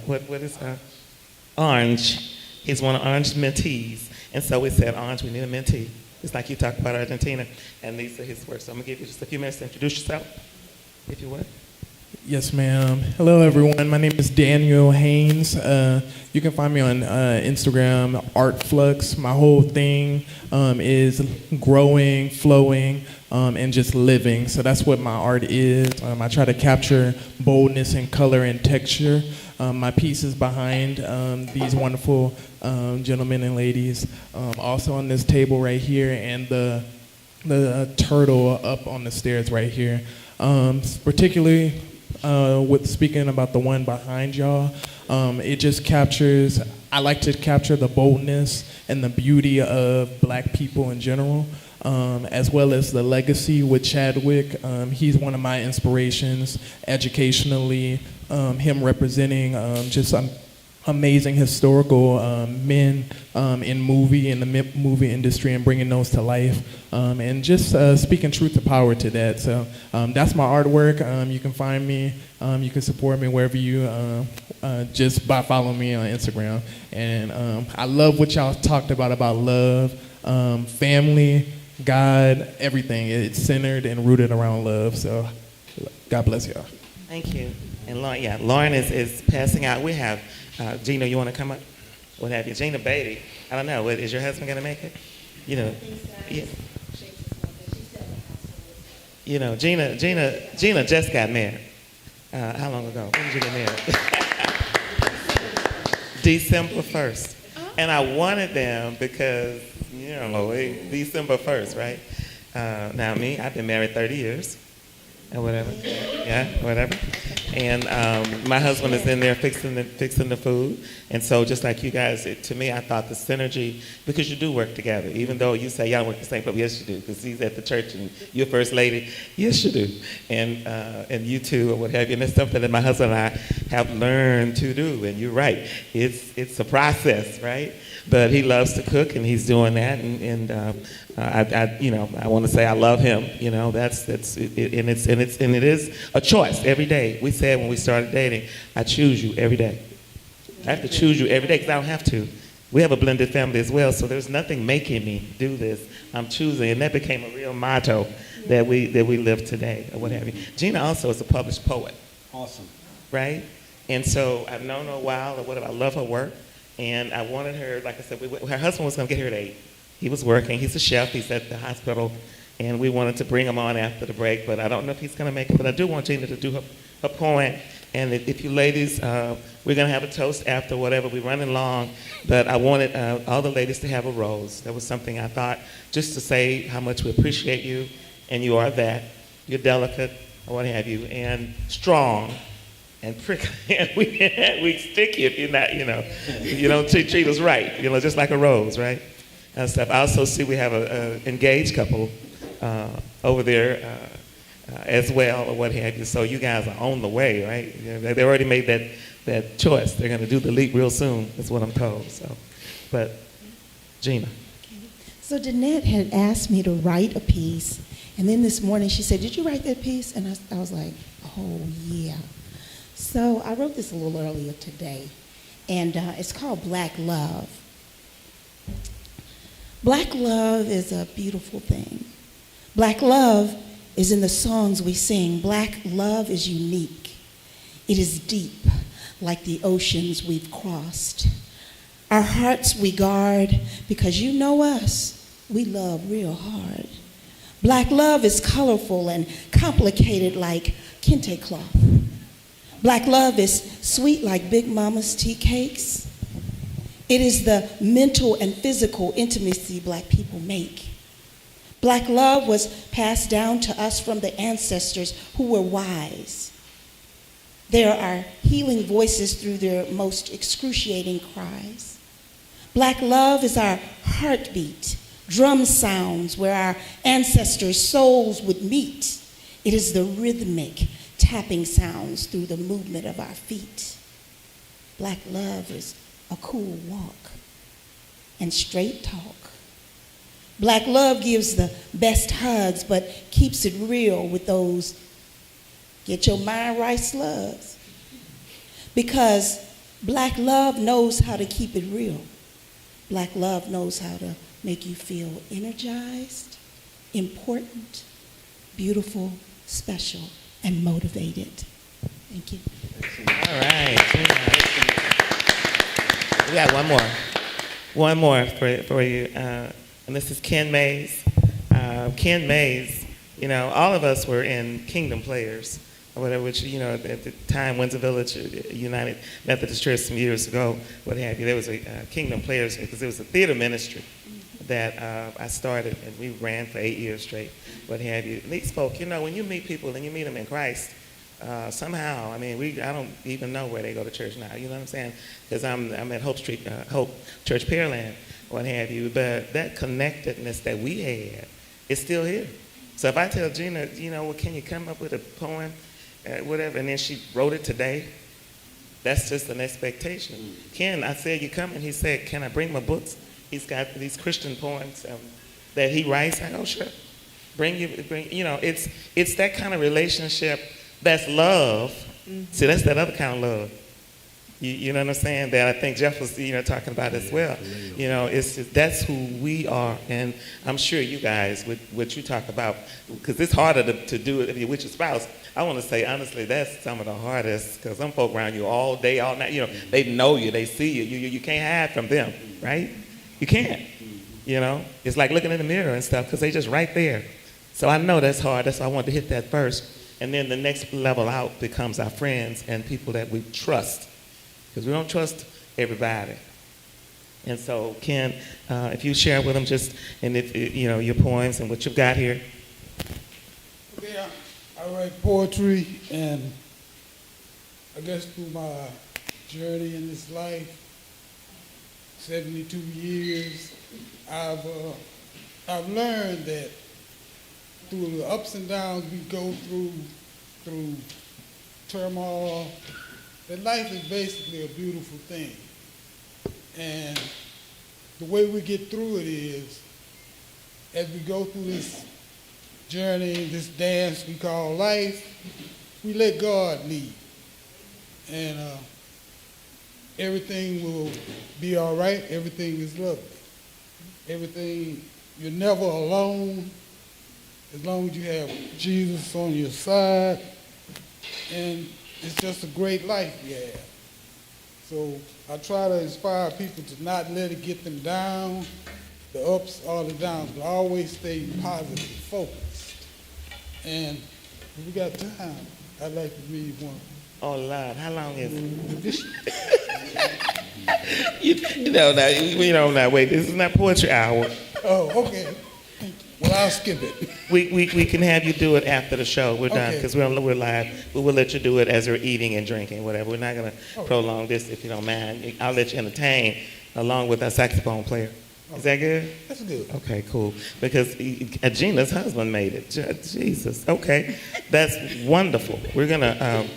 what is Orange. He's one of Orange's mentees. And so we said, Orange, we need a mentee. It's like you talked about Argentina, and these are his works. So I'm going to give you just a few minutes to introduce yourself, if you would. Yes, ma'am. Hello, everyone. My name is Daniel Haynes. You can find me on Instagram, Artflux. My whole thing is growing, flowing, and just living. So that's what my art is. I try to capture boldness and color and texture. My piece is behind these wonderful gentlemen and ladies. Also on this table right here, and the turtle up on the stairs right here. Particularly with speaking about the one behind y'all, it just captures, I like to capture the boldness and the beauty of Black people in general, as well as the legacy with Chadwick. He's one of my inspirations educationally, him representing just amazing historical men in the movie industry and bringing those to life, and just speaking truth to power to that. So that's my artwork. You can find me, you can support me wherever you, just by following me on Instagram. And I love what y'all talked about love, family, God, everything. It's centered and rooted around love. So God bless y'all. Thank you. And Lauren is passing out. We have, Gina, you want to come up? What have you? Gina Beatty. I don't know. Is your husband going to make it? You know, yeah. You know, Gina just got married. How long ago? When did you get married? December 1st. And I wanted them because, you know, December 1st, right? Now me, I've been married 30 years or whatever. Yeah, whatever. And my husband is in there fixing the food. And so just like you guys, to me, I thought the synergy, because you do work together, even though you say y'all work the same place, yes you do, because he's at the church and you're first lady, yes you do. And you too, or what have you. And that's something that my husband and I have learned to do. And you're right, it's a process, right? But he loves to cook, and he's doing that. And I want to say I love him. You know, and it is a choice every day. We said when we started dating, I choose you every day. I have to choose you every day because I don't have to. We have a blended family as well, so there's nothing making me do this. I'm choosing, and that became a real motto that we live today, or what have you. Gina also is a published poet. Awesome. Right? And so I've known her a while, or whatever. I love her work. And I wanted her, like I said, her husband was going to get here at 8. He was working. He's a chef. He's at the hospital. And we wanted to bring him on after the break, but I don't know if he's going to make it. But I do want Gina to do her poem. And if you ladies, we're going to have a toast after whatever. We're running long. But I wanted all the ladies to have a rose. That was something I thought, just to say how much we appreciate you. And you are that. You're delicate, or what have you, and strong. And prickly, and we stick you if you're not, you don't treat us right, just like a rose, right? And stuff. I also see we have an engaged couple over there as well, or what have you. So you guys are on the way, right? They already made that choice. They're going to do the leap real soon. That's what I'm told. So, but Gina. So Danette had asked me to write a piece, and then this morning she said, "Did you write that piece?" And I was like, "Oh yeah." So I wrote this a little earlier today, and it's called Black Love. Black love is a beautiful thing. Black love is in the songs we sing. Black love is unique. It is deep, like the oceans we've crossed. Our hearts we guard because you know us, we love real hard. Black love is colorful and complicated like kente cloth. Black love is sweet like Big Mama's tea cakes. It is the mental and physical intimacy Black people make. Black love was passed down to us from the ancestors who were wise. There are healing voices through their most excruciating cries. Black love is our heartbeat, drum sounds where our ancestors' souls would meet. It is the rhythmic tapping sounds through the movement of our feet. Black love is a cool walk and straight talk. Black love gives the best hugs, but keeps it real with those get your mind right slugs. Because Black love knows how to keep it real. Black love knows how to make you feel energized, important, beautiful, special, and motivated. Thank you. All right. We got one more for you, and this is Ken Mays. Ken Mays, all of us were in Kingdom Players, or whatever, which, at the time, Windsor Village United Methodist Church some years ago, what have you, there was a Kingdom Players, because it was a theater ministry that I started, and we ran for 8 years straight, what have you. These folk, when you meet people and you meet them in Christ, somehow, I don't even know where they go to church now, you know what I'm saying? Because I'm at Hope Church Pearland, what have you, but that connectedness that we had is still here. So if I tell Gina, well, can you come up with a poem, whatever, and then she wrote it today, that's just an expectation. Ken, I said, you come, and he said, can I bring my books? He's got these Christian poems that he writes. I go, sure. It's that kind of relationship that's love. Mm-hmm. See, that's that other kind of love. You know what I'm saying? That I think Jeff was, talking about as well. That's who we are, and I'm sure you guys, with what you talk about, because it's harder to do it with your spouse. I want to say honestly, that's some of the hardest, because some folk around you all day, all night. They know you, they see you. You can't hide from them, right? You can't. It's like looking in the mirror and stuff, because they just right there. So I know that's hard. That's why I wanted to hit that first. And then the next level out becomes our friends and people that we trust, because we don't trust everybody. And so, Ken, if you share with them just, and if your poems and what you've got here. Okay, I write poetry, and I guess through my journey in this life, 72 years, I've learned that through the ups and downs we go through turmoil, that life is basically a beautiful thing. And the way we get through it is, as we go through this journey, this dance we call life, we let God lead. And everything will be all right. Everything is lovely. Everything, you're never alone as long as you have Jesus on your side. And it's just a great life you have. So I try to inspire people to not let it get them down, the ups or the downs, but always stay positive, focused. And if we got time, I'd like to read one. Oh, Lord, how long is it? Wait, this is not poetry hour. Oh, okay. Well, I'll skip it. We can have you do it after the show. We're done, Okay. because we're live. We will let you do it as you're eating and drinking, whatever. We're not going to prolong this, if you don't mind. I'll let you entertain along with our saxophone player. Is that good? That's good. Okay, cool. Because Gina's husband made it. Jesus. Okay, that's wonderful. We're gonna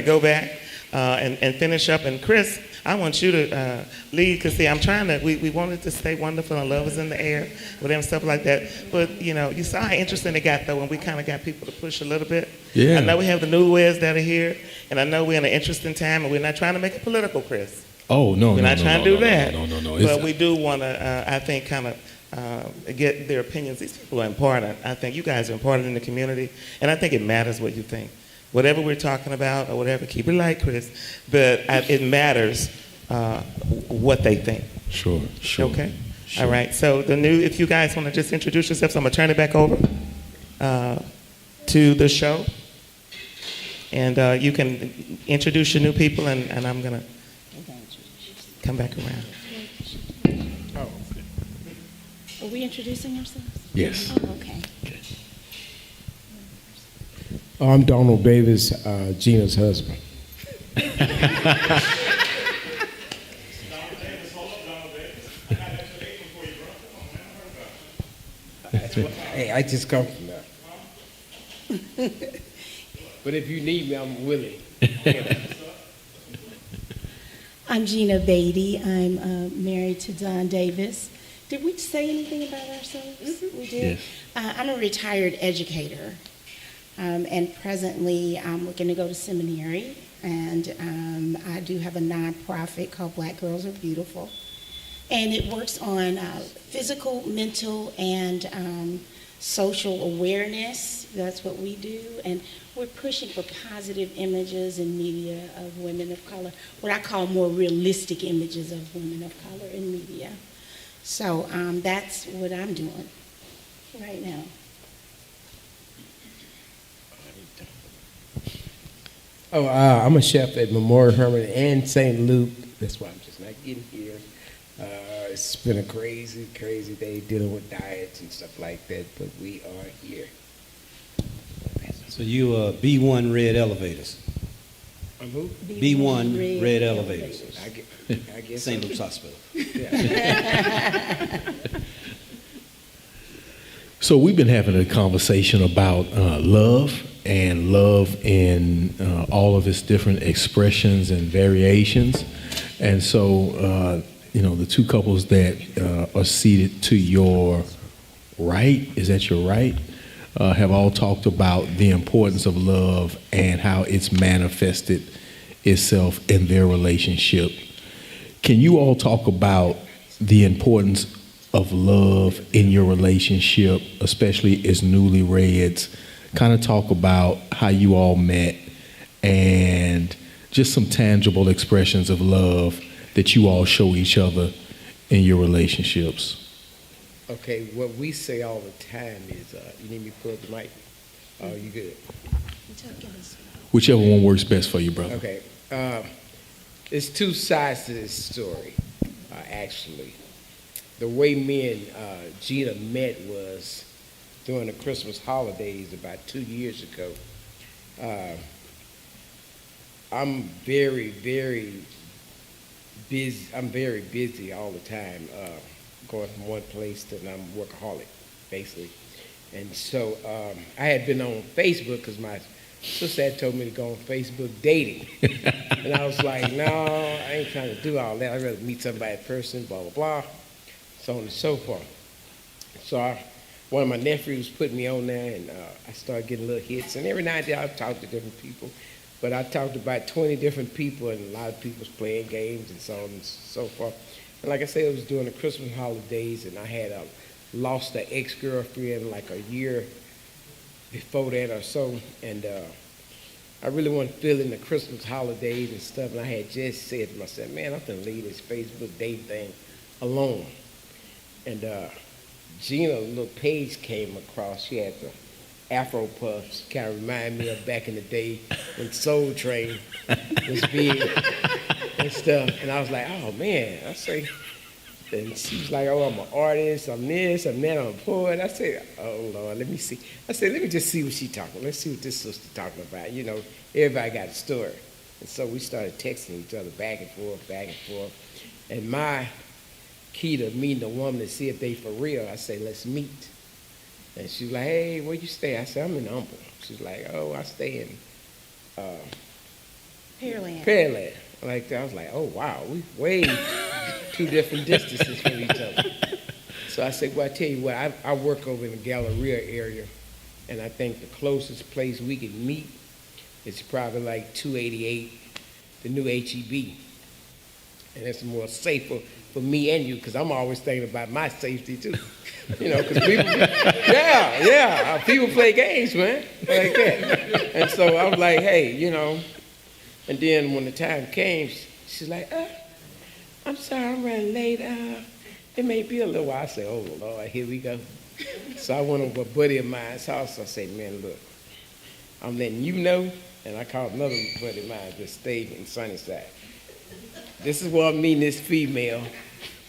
go back and finish up. And Chris, I want you to lead, because see, I'm trying to. We wanted to stay wonderful and love is in the air, with them stuff like that. But you saw how interesting it got though when we kind of got people to push a little bit. Yeah. I know we have the newlyweds that are here, and I know we're in an interesting time, and we're not trying to make it political, Chris. Oh, no, We're not trying to do that. No. But we do want to, I think, kind of get their opinions. These people are important. I think you guys are important in the community, and I think it matters what you think. Whatever we're talking about or whatever, keep it light, Chris, but it matters what they think. Sure. Okay? Sure. All right. So if you guys want to just introduce yourselves, I'm going to turn it back over to the show. And you can introduce your new people, and I'm going to come back around. Are we introducing ourselves? Yes. Oh, okay. I'm Donald Davis, Gina's husband. Hey, I just come from that. But if you need me, I'm willing. I'm Gina Beatty. I'm married to Don Davis. Did we say anything about ourselves? Mm-hmm. We did? Yes. I'm a retired educator, and presently I'm looking to go to seminary, and I do have a nonprofit called Black Girls Are Beautiful, and it works on physical, mental, and social awareness. That's what we do, and we're pushing for positive images in media of women of color, what I call more realistic images of women of color in media. So that's what I'm doing right now. Oh, I'm a chef at Memorial Hermann and St. Luke. That's why I'm just not getting here. It's been a crazy, crazy day dealing with diets and stuff like that, but we are here. So you B1 Red Elevators. I'm who? B1 Red Elevators. I guess St. Luke's Hospital. So we've been having a conversation about love and love in all of its different expressions and variations. And so, the two couples that are seated to your right, is that your right, have all talked about the importance of love and how it's manifested itself in their relationship. Can you all talk about the importance of love in your relationship, especially as newlyweds? Kind of talk about how you all met and just some tangible expressions of love that you all show each other in your relationships. Okay, what we say all the time is, you need me to pull up the mic? Oh, you good? Whichever one works best for you, brother. Okay. There's two sides to this story, actually. The way me and Gina met was during the Christmas holidays about 2 years ago. I'm very, very busy. I'm very busy all the time, going from one place to another. I'm a workaholic, basically. And so I had been on Facebook because my sister had told me to go on Facebook dating. And I was like, no, I ain't trying to do all that. I'd rather meet somebody in person, blah, blah, blah, so on and so forth. So one of my nephews put me on there, and I started getting little hits. And every night I talked to different people. But I talked to about 20 different people, and a lot of people was playing games and so on and so forth. And like I said, it was during the Christmas holidays, and I had lost an ex-girlfriend like a year before that or so. And I really wasn't feeling the Christmas holidays and stuff. And I had just said to myself, man, I'm going to leave this Facebook date thing alone. And Gina, a little page came across. She had the Afro puffs, kind of remind me of back in the day when Soul Train was big and stuff. And I was like, oh man, I say, and she's like, oh, I'm an artist, I'm this, I'm that, I'm a poet. I said, oh Lord, let me see. I said, let me just see what she's talking. Let's see what this sister's talking about. You know, everybody got a story. And so we started texting each other back and forth, back and forth. And my key to meeting a woman to see if they for real, I say, let's meet. And she was like, hey, where you stay? I said, I'm in Humble. She's like, oh, I stay in Pearland. Like that. I was like, oh, wow, we way two different distances from each other. So I said, well, I tell you what, I work over in the Galleria area, and I think the closest place we could meet is probably like 288, the new HEB. And it's more safer for me and you, because I'm always thinking about my safety too. You know, because people, people play games, man, like that. And so I was like, hey, you know, and then when the time came, she's like, I'm sorry, I'm running late. It may be a little while. I said, oh, Lord, here we go. So I went over a buddy of mine's house. I said, man, look, I'm letting you know. And I called another buddy of mine that stayed in Sunnyside. This is where I'm meeting this female.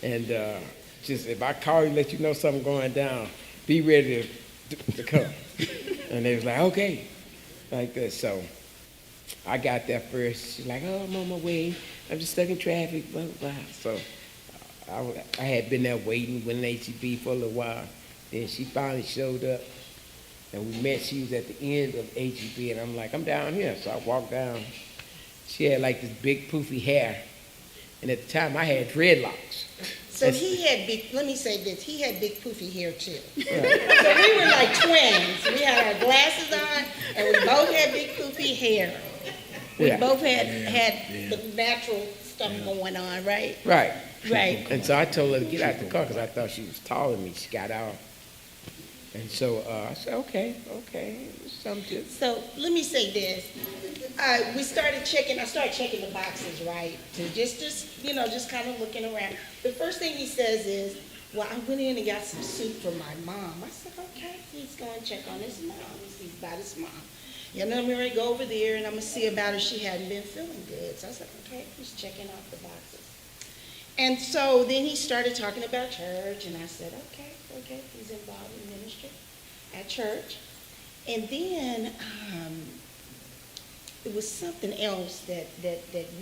And just if I call you, let you know something going down, be ready to come. And they was like, okay, like that. So I got there first. She's like, oh, I'm on my way. I'm just stuck in traffic, blah, blah, blah. So I had been there waiting, went in HEB for a little while. Then she finally showed up, and we met. She was at the end of HEB, and I'm like, I'm down here. So I walked down. She had like this big poofy hair, and at the time I had dreadlocks. So he had big, let me say this, he had big poofy hair too. Right. So we were like twins. We had our glasses on, and we both had big poofy hair. We both had the natural stuff going on, right? Right. Right. And so I told her to get out the car because I thought she was taller than me. She got out. And so I said, okay. So let me say this. I started checking the boxes, right? To just kind of looking around. The first thing he says is, well, I went in and got some soup for my mom. I said, okay, he's going to check on his mom. He's about his mom. And then I'm going to go over there and I'm going to see about her. She hadn't been feeling good. So I said, okay, he's checking off the boxes. And so then he started talking about church, and I said, okay, he's involved in ministry at church. And then it was something else that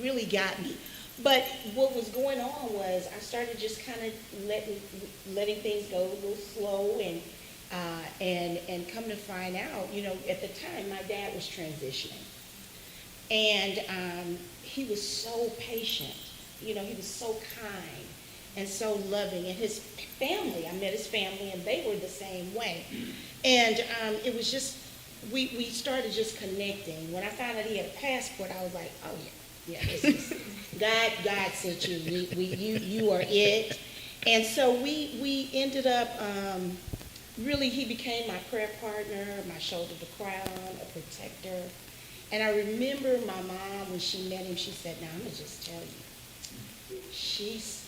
really got me. But what was going on was I started just kind of letting things go a little slow, and come to find out, at the time my dad was transitioning, and he was so patient. He was so kind and so loving, and his family, I met his family, and they were the same way. And it was just, we started just connecting. When I found out he had a passport, I was like, oh yeah, Yeah, this is, God sent you. You are it. And so we ended up, really, he became my prayer partner, my shoulder to cry on, a protector. And I remember my mom, when she met him, she said, now, I'm going to just tell you, she's,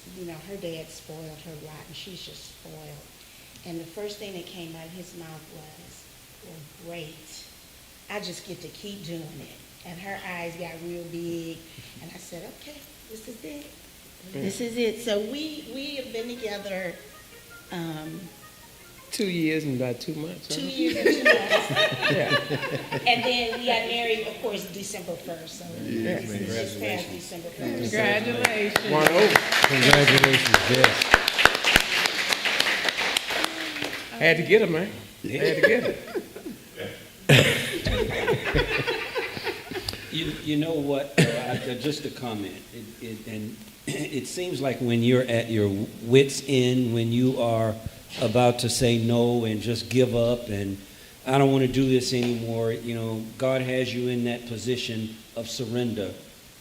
her dad spoiled her rotten. She's just spoiled. And the first thing that came out of his mouth was, well, great. I just get to keep doing it. And her eyes got real big. And I said, okay, this is it. This is it. So we have been together 2 years and about 2 months. 2 years and 2 months. And then we got married, of course, December 1st. So this past December 1st. Congratulations. One over. Congratulations, yes. Had to get her, man. Had to get her. You know what? Just a comment. It seems like when you're at your wits' end, when you are about to say no and just give up, and I don't want to do this anymore. God has you in that position of surrender,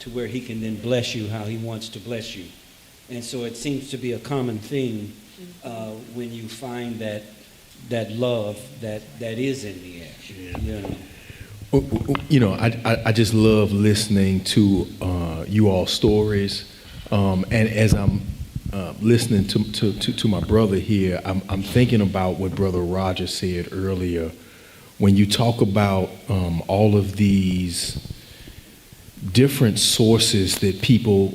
to where He can then bless you how He wants to bless you. And so it seems to be a common thing when you find that love that is in the air. I just love listening to you all stories, and as I'm listening to my brother here, I'm thinking about what Brother Roger said earlier. When you talk about all of these different sources that people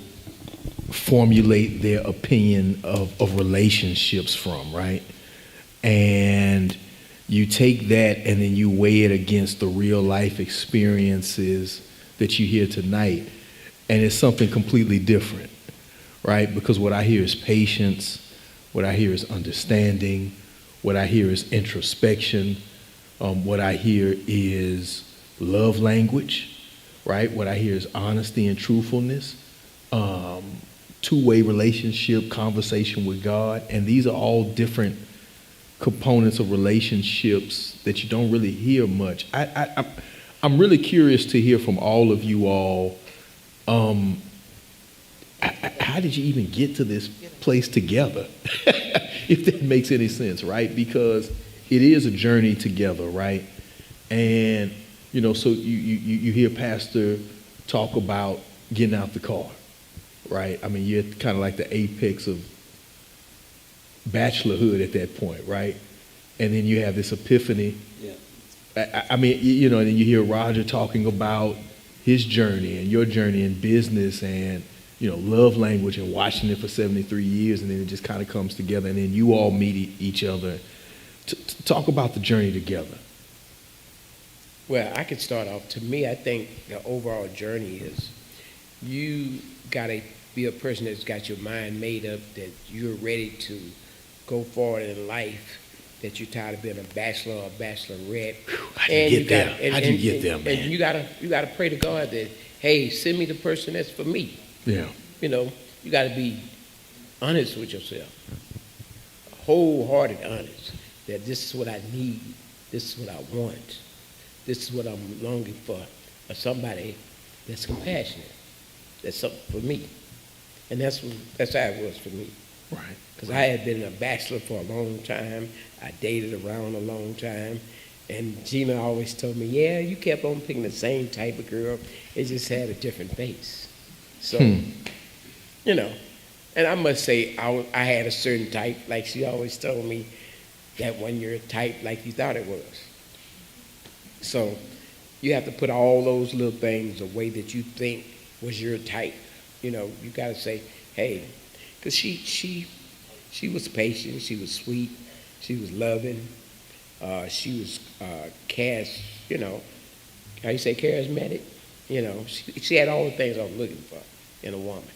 formulate their opinion of relationships from, right? And you take that and then you weigh it against the real life experiences that you hear tonight, and it's something completely different, right? Because what I hear is patience, what I hear is understanding, what I hear is introspection, what I hear is love language, right? What I hear is honesty and truthfulness, two-way relationship, conversation with God, and these are all different components of relationships that you don't really hear much. I'm really curious to hear from all of you all. How did you even get to this place together? If that makes any sense, right? Because it is a journey together, right? And so you hear Pastor talk about getting out the car, right? I mean, you're kind of like the apex of bachelorhood at that point, right? And then you have this epiphany. Yeah. I mean, and then you hear Roger talking about his journey and your journey in business and, love language and watching it for 73 years, and then it just kind of comes together, and then you all meet each other. Talk about the journey together. Well, I could start off. To me, I think the overall journey is you got to be a person that's got your mind made up, that you're ready to go forward in life, that you're tired of being a bachelor or a bachelorette. How do you get there? How do you get there, man? And you gotta pray to God that, hey, send me the person that's for me. Yeah. You gotta be honest with yourself, wholehearted honest, that this is what I need, this is what I want, this is what I'm longing for somebody that's compassionate, that's something for me. And that's how it was for me. Right. Because I had been a bachelor for a long time. I dated around a long time. And Gina always told me, yeah, you kept on picking the same type of girl. It just had a different face. So, and I must say I had a certain type, like she always told me, that when you're a type like you thought it was. So you have to put all those little things away that you think was your type. You got to say, hey, because she was patient, she was sweet, she was loving, she was how you say, charismatic? She had all the things I was looking for in a woman.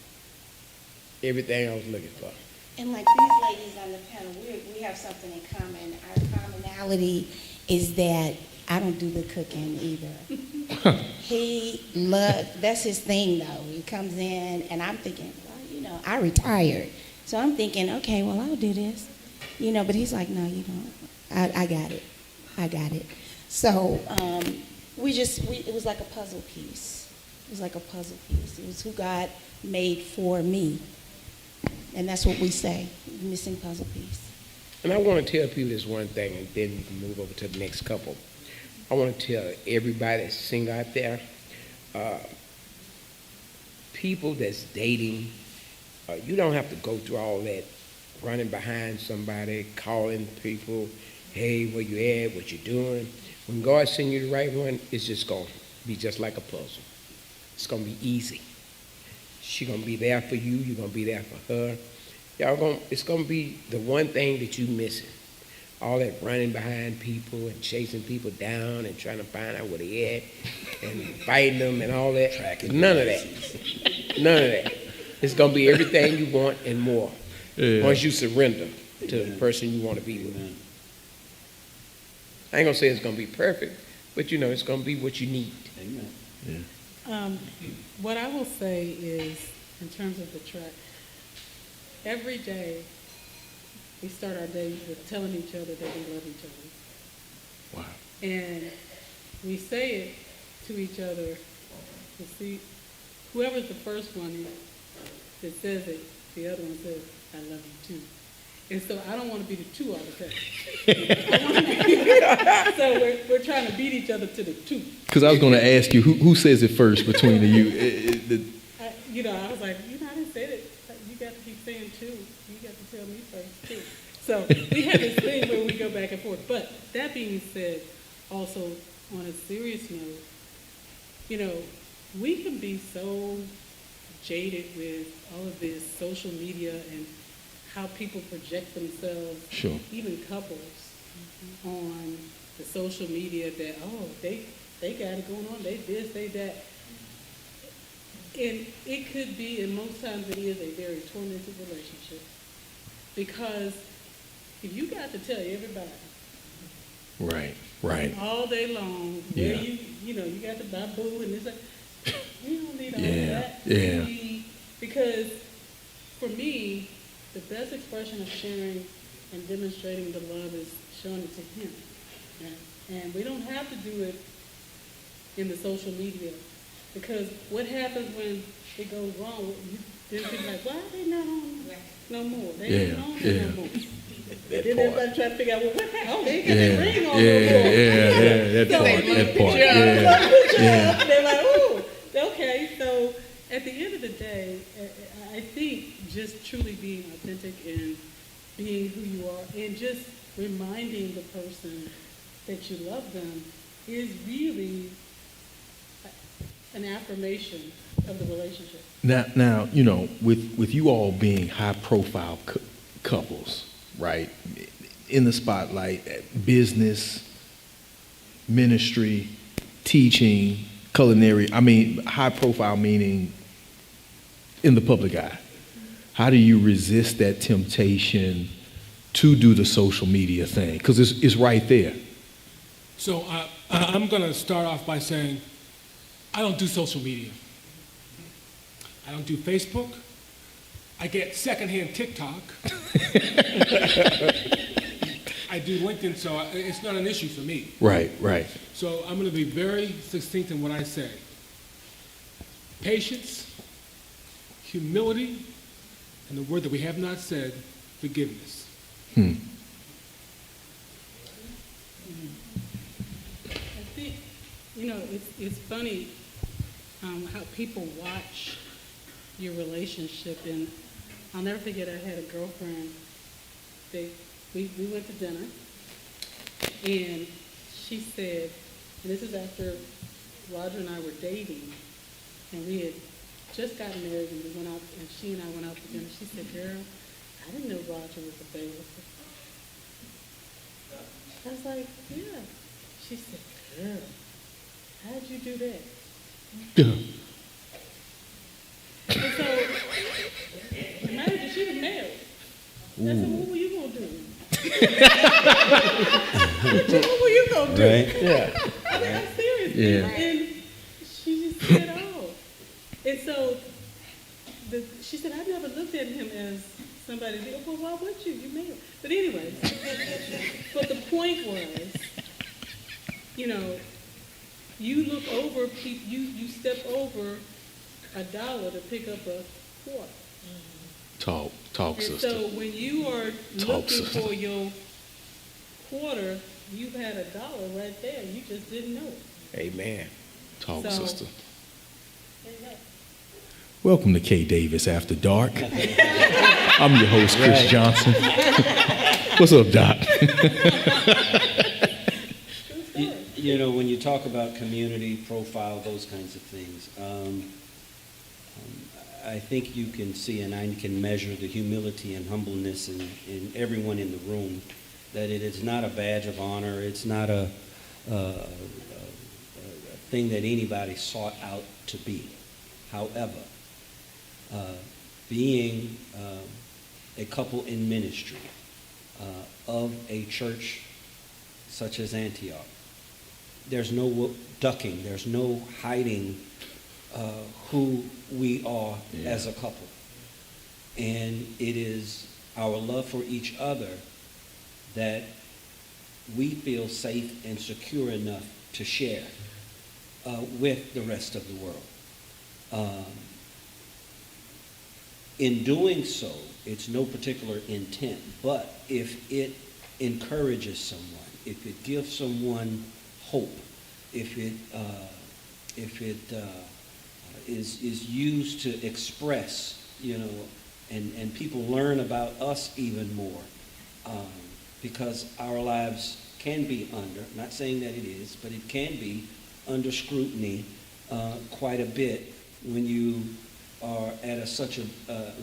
Everything I was looking for. And like these ladies on the panel, we have something in common. Our commonality is that I don't do the cooking either. That's his thing though. He comes in and I'm thinking, well, I retired. So I'm thinking, okay, well, I'll do this. But he's like, no, you don't. I got it. So it was like a puzzle piece. It was like a puzzle piece. It was who God made for me. And that's what we say, missing puzzle piece. And I want to tell people this one thing, and then we can move over to the next couple. I want to tell everybody that's single out there, people that's dating, you don't have to go through all that running behind somebody, calling people, hey, where you at, what you doing. When God sends you the right one, it's just going to be just like a puzzle. It's going to be easy. She's going to be there for you. You're going to be there for her. It's going to be the one thing that you're missing. All that running behind people and chasing people down and trying to find out where they at and fighting them and all that. None of that. None of that. It's going to be everything you want and more. Yeah. Once you surrender to the person you want to be with. I ain't going to say it's going to be perfect, but it's going to be what you need. Amen. Yeah. What I will say is, in terms of the track, every day we start our day with telling each other that we love each other. Wow. And we say it to each other to see, whoever's the first one that says it, the other one says, I love you too. And so I don't want to be the two all the time. So we're trying to beat each other to the two. Because I was going to ask you, who says it first between the you? I was like, I didn't say it. You got to keep saying two. You got to tell me first too. So we have this thing where we go back and forth. But that being said, also on a serious note, we can be so jaded with all of this social media and how people project themselves, sure, even couples, on the social media that, they got it going on, they this, they that. And it could be, and most times it is, a very tormented relationship. Because if you got to tell everybody, right, all day long, where you got to buy boo and this, you don't need all that. Yeah. Because for me, the best expression of sharing and demonstrating the love is showing it to him. And we don't have to do it in the social media. Because what happens when it goes wrong, then people are like, why are they not on no more? They ain't on no more. Then everybody try to figure out, what happened? Oh, they ain't got that ring on no more. That part. They're like, oh, okay. So at the end of the day, I think just truly being authentic and being who you are and just reminding the person that you love them is really an affirmation of the relationship. Now, with you all being high-profile couples, right, in the spotlight, business, ministry, teaching, culinary, high-profile meaning in the public eye. How do you resist that temptation to do the social media thing? Because it's right there. So I'm going to start off by saying, I don't do social media. I don't do Facebook. I get secondhand TikTok. I do LinkedIn, so it's not an issue for me. Right. So I'm going to be very succinct in what I say. Patience, humility, and the word that we have not said, forgiveness. I think, it's funny how people watch your relationship. And I'll never forget, I had a girlfriend, we went to dinner, and she said, and this is after Roger and I were dating, and we had just gotten married, and we went out, and she and I went out to dinner. She said, girl, I didn't know Roger was a bailiff. I was like, yeah. She said, girl, how'd you do that? And so, imagine she was married. I said, well, what were you going to do? What were you going to do? Right? Yeah. I'm serious. Yeah. And she just said, oh. And so, she said, I never looked at him as somebody, well, why would you? You married. But anyway, but the point was, You look over, you step over $1 to pick up a quarter. Talk, And sister. so when you are Talk, looking sister. for your quarter, you've had $1 right there. You just didn't know it. Amen. Talk, So- sister. Welcome to K Davis After Dark. I'm your host, Chris Right. Johnson. What's up, Doc? You know, when you talk about community profile, those kinds of things, I think you can see and I can measure the humility and humbleness in everyone in the room, that it is not a badge of honor. It's not a thing that anybody sought out to be. However, being a couple in ministry of a church such as Antioch, there's no ducking, there's no hiding who we are as a couple. And it is our love for each other that we feel safe and secure enough to share with the rest of the world. In doing so, it's no particular intent, but if it encourages someone, if it gives someone hope, if it is used to express, and people learn about us even more, because our lives can be under, not saying that it is, but it can be under scrutiny quite a bit when you are at such a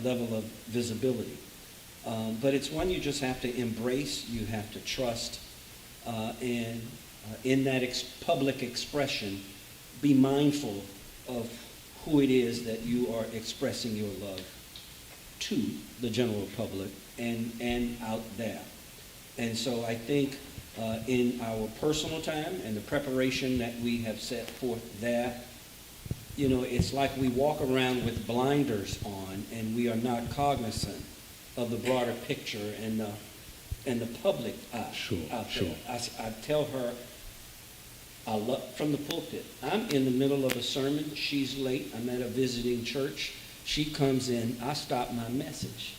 level of visibility. But it's one you just have to embrace, you have to trust, and in that public expression, be mindful of who it is that you are expressing your love to the general public and out there. And so I think in our personal time and the preparation that we have set forth there, it's like we walk around with blinders on and we are not cognizant of the broader picture and the public eye out there. I tell her, from the pulpit, I'm in the middle of a sermon, she's late, I'm at a visiting church, she comes in, I stop my message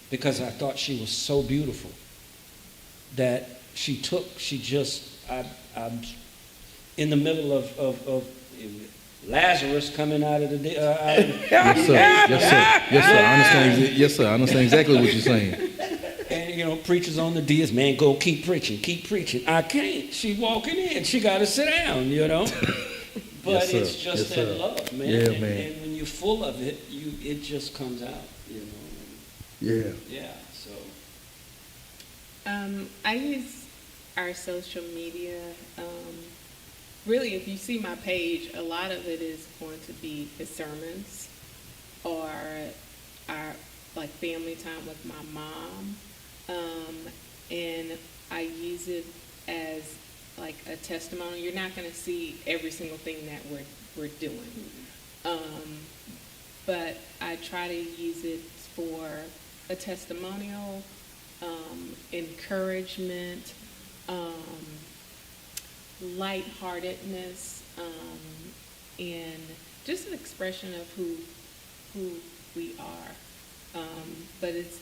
because I thought she was so beautiful that I'm in the middle of Lazarus coming out of the dead. Yes, sir. I understand exactly what you're saying. And preachers on the DS, man, go keep preaching. I can't. She walking in. She got to sit down. But Yes, sir. it's just Yes, that sir. love, man. Yeah, and, man. and when you're full of it, it just comes out. Yeah. Yeah. So. I use our social media. Really, if you see my page, a lot of it is going to be the sermons or our family time with my mom. And I use it as a testimony. You're not going to see every single thing that we're doing. But I try to use it for a testimonial, encouragement, lightheartedness, and just an expression of who we are. But it's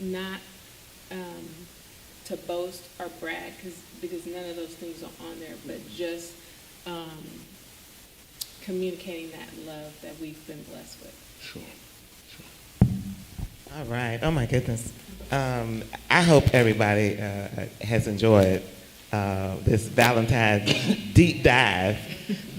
not to boast or brag, because none of those things are on there, but just communicating that love that we've been blessed with. Sure. All right. Oh my goodness. I hope everybody has enjoyed this Valentine's deep dive.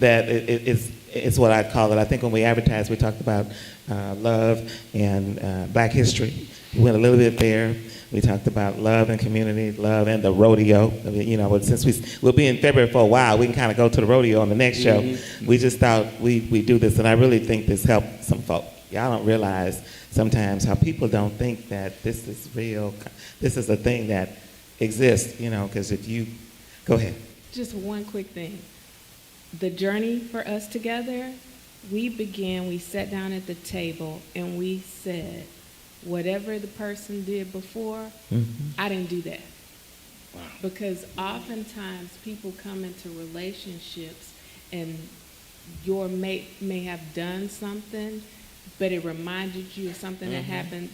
That it's what I call it. I think when we advertised, we talked about love and Black history. We went a little bit there. We talked about love and community, love and the rodeo. But since we'll be in February for a while, we can kind of go to the rodeo on the next show. Mm-hmm. We just thought we do this, and I really think this helped some folk. Y'all don't realize sometimes how people don't think that this is real. This is a thing that exists, because if you, go ahead. Just one quick thing. The journey for us together, we sat down at the table and we said, whatever the person did before, I didn't do that. Because oftentimes people come into relationships and your mate may have done something, but it reminded you of something that happened,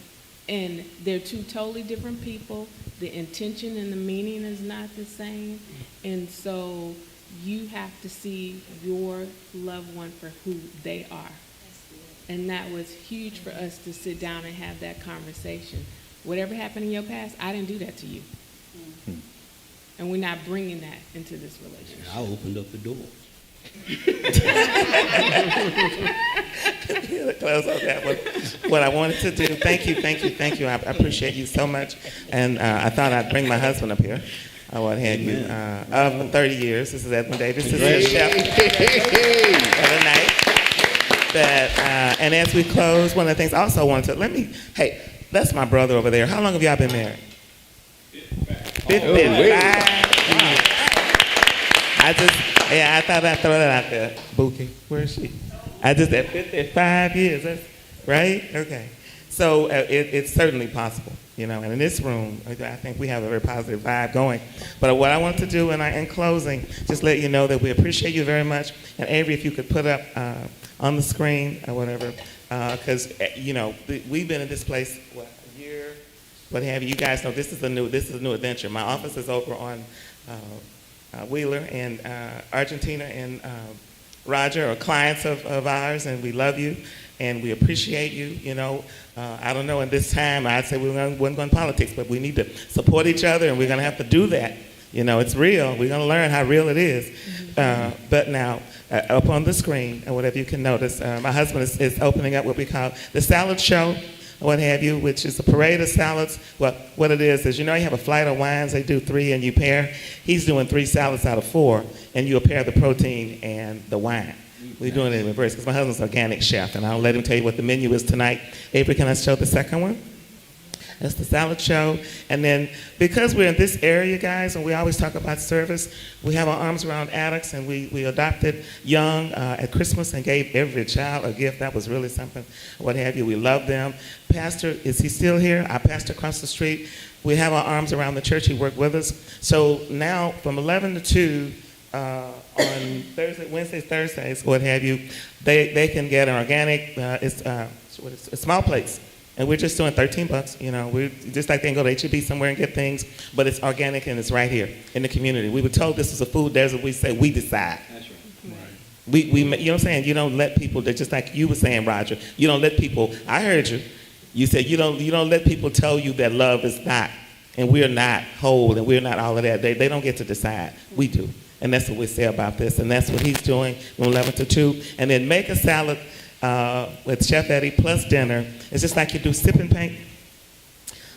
and they're two totally different people. The intention and the meaning is not the same, and so you have to see your loved one for who they are. And that was huge for us to sit down and have that conversation. Whatever happened in your past, I didn't do that to you. And we're not bringing that into this relationship. I opened up the door. Close on that one. What I wanted to do, thank you. I appreciate you so much. And I thought I'd bring my husband up here. What have you? Of 30 years. This is Edmund Davis. This is the chef of the night. And as we close, one of the things I also wanted to, hey, that's my brother over there. How long have y'all been married? 55. I thought I'd throw that out there. Bookie, where is she? At 55 years, that's right? Okay. So it's certainly possible, and in this room, I think we have a very positive vibe going. But what I want to do, in closing, just let you know that we appreciate you very much. And Avery, if you could put up on the screen or whatever, because, we've been in this place, a year, what have you. You guys know this is a new adventure. My office is over on Wheeler, and Argentina and Roger are clients of ours, and we love you. And we appreciate you, I don't know, in this time, I'd say we wouldn't go in politics, but we need to support each other, and we're going to have to do that. It's real. We're going to learn how real it is. But now, up on the screen, or whatever you can notice, my husband is opening up what we call the salad show, what have you, which is a parade of salads. Well, what it is, you have a flight of wines, they do 3 and you pair. He's doing 3 salads out of 4, and you pair the protein and the wine. We're doing it in reverse because my husband's an organic chef, and I'll let him tell you what the menu is tonight. Avery, can I show the second one? That's the salad show. And then because we're in this area, guys, and we always talk about service, we have our arms around addicts, and we adopted Young at Christmas and gave every child a gift. That was really something, what have you. We love them. Pastor, is he still here? Our pastor across the street. We have our arms around the church. He worked with us. So now from 11 to 2, on Wednesdays, Thursdays, what have you, they can get an organic, it's small plates. And we're just doing $13. We're just like they can go to H-E-B somewhere and get things, but it's organic and it's right here in the community. We were told this was a food desert. We say we decide. That's right. We you know what I'm saying? You don't let people, just like you were saying, Roger, you don't let people, I heard you. You said you don't let people tell you that love is not, and we're not whole, and we're not all of that. They don't get to decide. We do. And that's what we say about this. And that's what he's doing from 11 to 2. And then make a salad with Chef Eddie plus dinner. It's just like you do sip and paint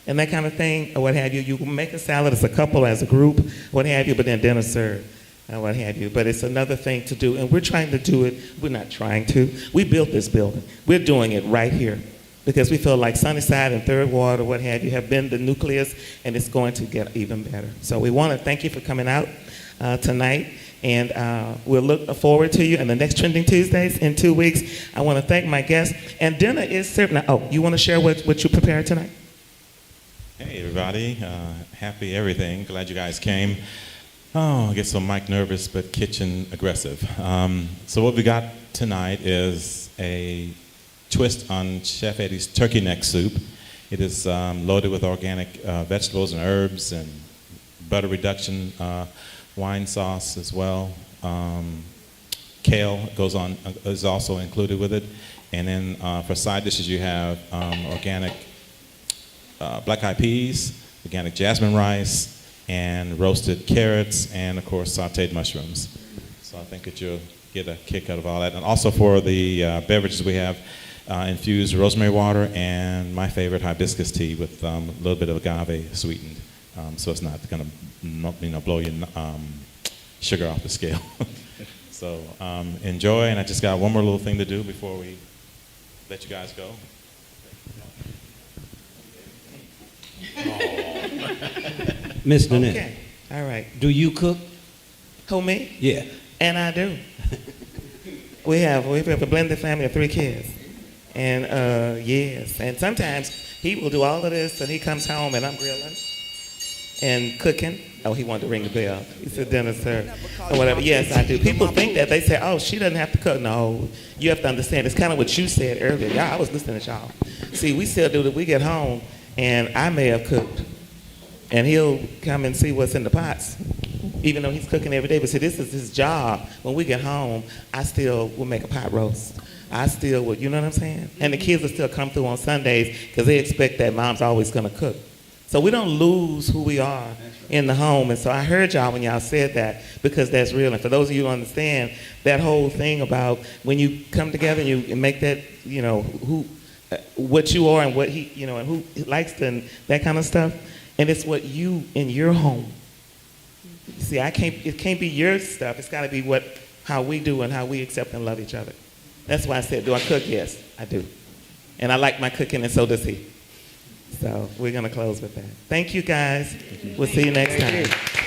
and that kind of thing, or what have you. You make a salad as a couple, as a group, what have you, but then dinner served, what have you. But it's another thing to do. And we're trying to do it. We're not trying to. We built this building. We're doing it right here because we feel like Sunnyside and Third Ward, or what have you, have been the nucleus, and it's going to get even better. So we want to thank you for coming out tonight, and we'll look forward to you in the next Trending Tuesdays in 2 weeks. I want to thank my guests, and dinner is served now. Oh, you want to share what you prepared tonight? Hey everybody, happy everything, glad you guys came. Oh, I get so mic nervous, but kitchen aggressive. So what we got tonight is a twist on Chef Eddie's turkey neck soup. It is loaded with organic vegetables and herbs and butter reduction, wine sauce as well. Kale is also included with it. And then for side dishes you have organic black-eyed peas, organic jasmine rice, and roasted carrots, and of course sauteed mushrooms. So I think that you'll get a kick out of all that. And also for the beverages we have infused rosemary water and my favorite hibiscus tea with a little bit of agave sweetened. So it's not going to blow your sugar off the scale. So enjoy, and I just got one more little thing to do before we let you guys go. Miss Nanette. Okay, all right. Do you cook? Who, me? Yeah. And I do. we have a blended family of 3 kids. And yes, and sometimes he will do all of this and he comes home and I'm grilling. and cooking. Oh, he wanted to ring the bell. He said dinner served or whatever. Yes, I do. People think that. They say, oh, she doesn't have to cook. No, you have to understand. It's kind of what you said earlier. Y'all, I was listening to y'all. See, we still do that. We get home, and I may have cooked, and he'll come and see what's in the pots, even though he's cooking every day. But see, this is his job. When we get home, I still will make a pot roast. I still will, you know what I'm saying? And the kids will still come through on Sundays because they expect that mom's always going to cook. So we don't lose who we are in the home. And so I heard y'all when y'all said that, because that's real. And for those of you who understand that whole thing about when you come together and you make that, you know, what you are and what he, you know, and who likes to, and that kind of stuff. And it's what you in your home. See, it can't be your stuff. It's got to be how we do and how we accept and love each other. That's why I said, do I cook? Yes, I do. And I like my cooking, and so does he. So we're going to close with that. Thank you, guys. We'll see you next time.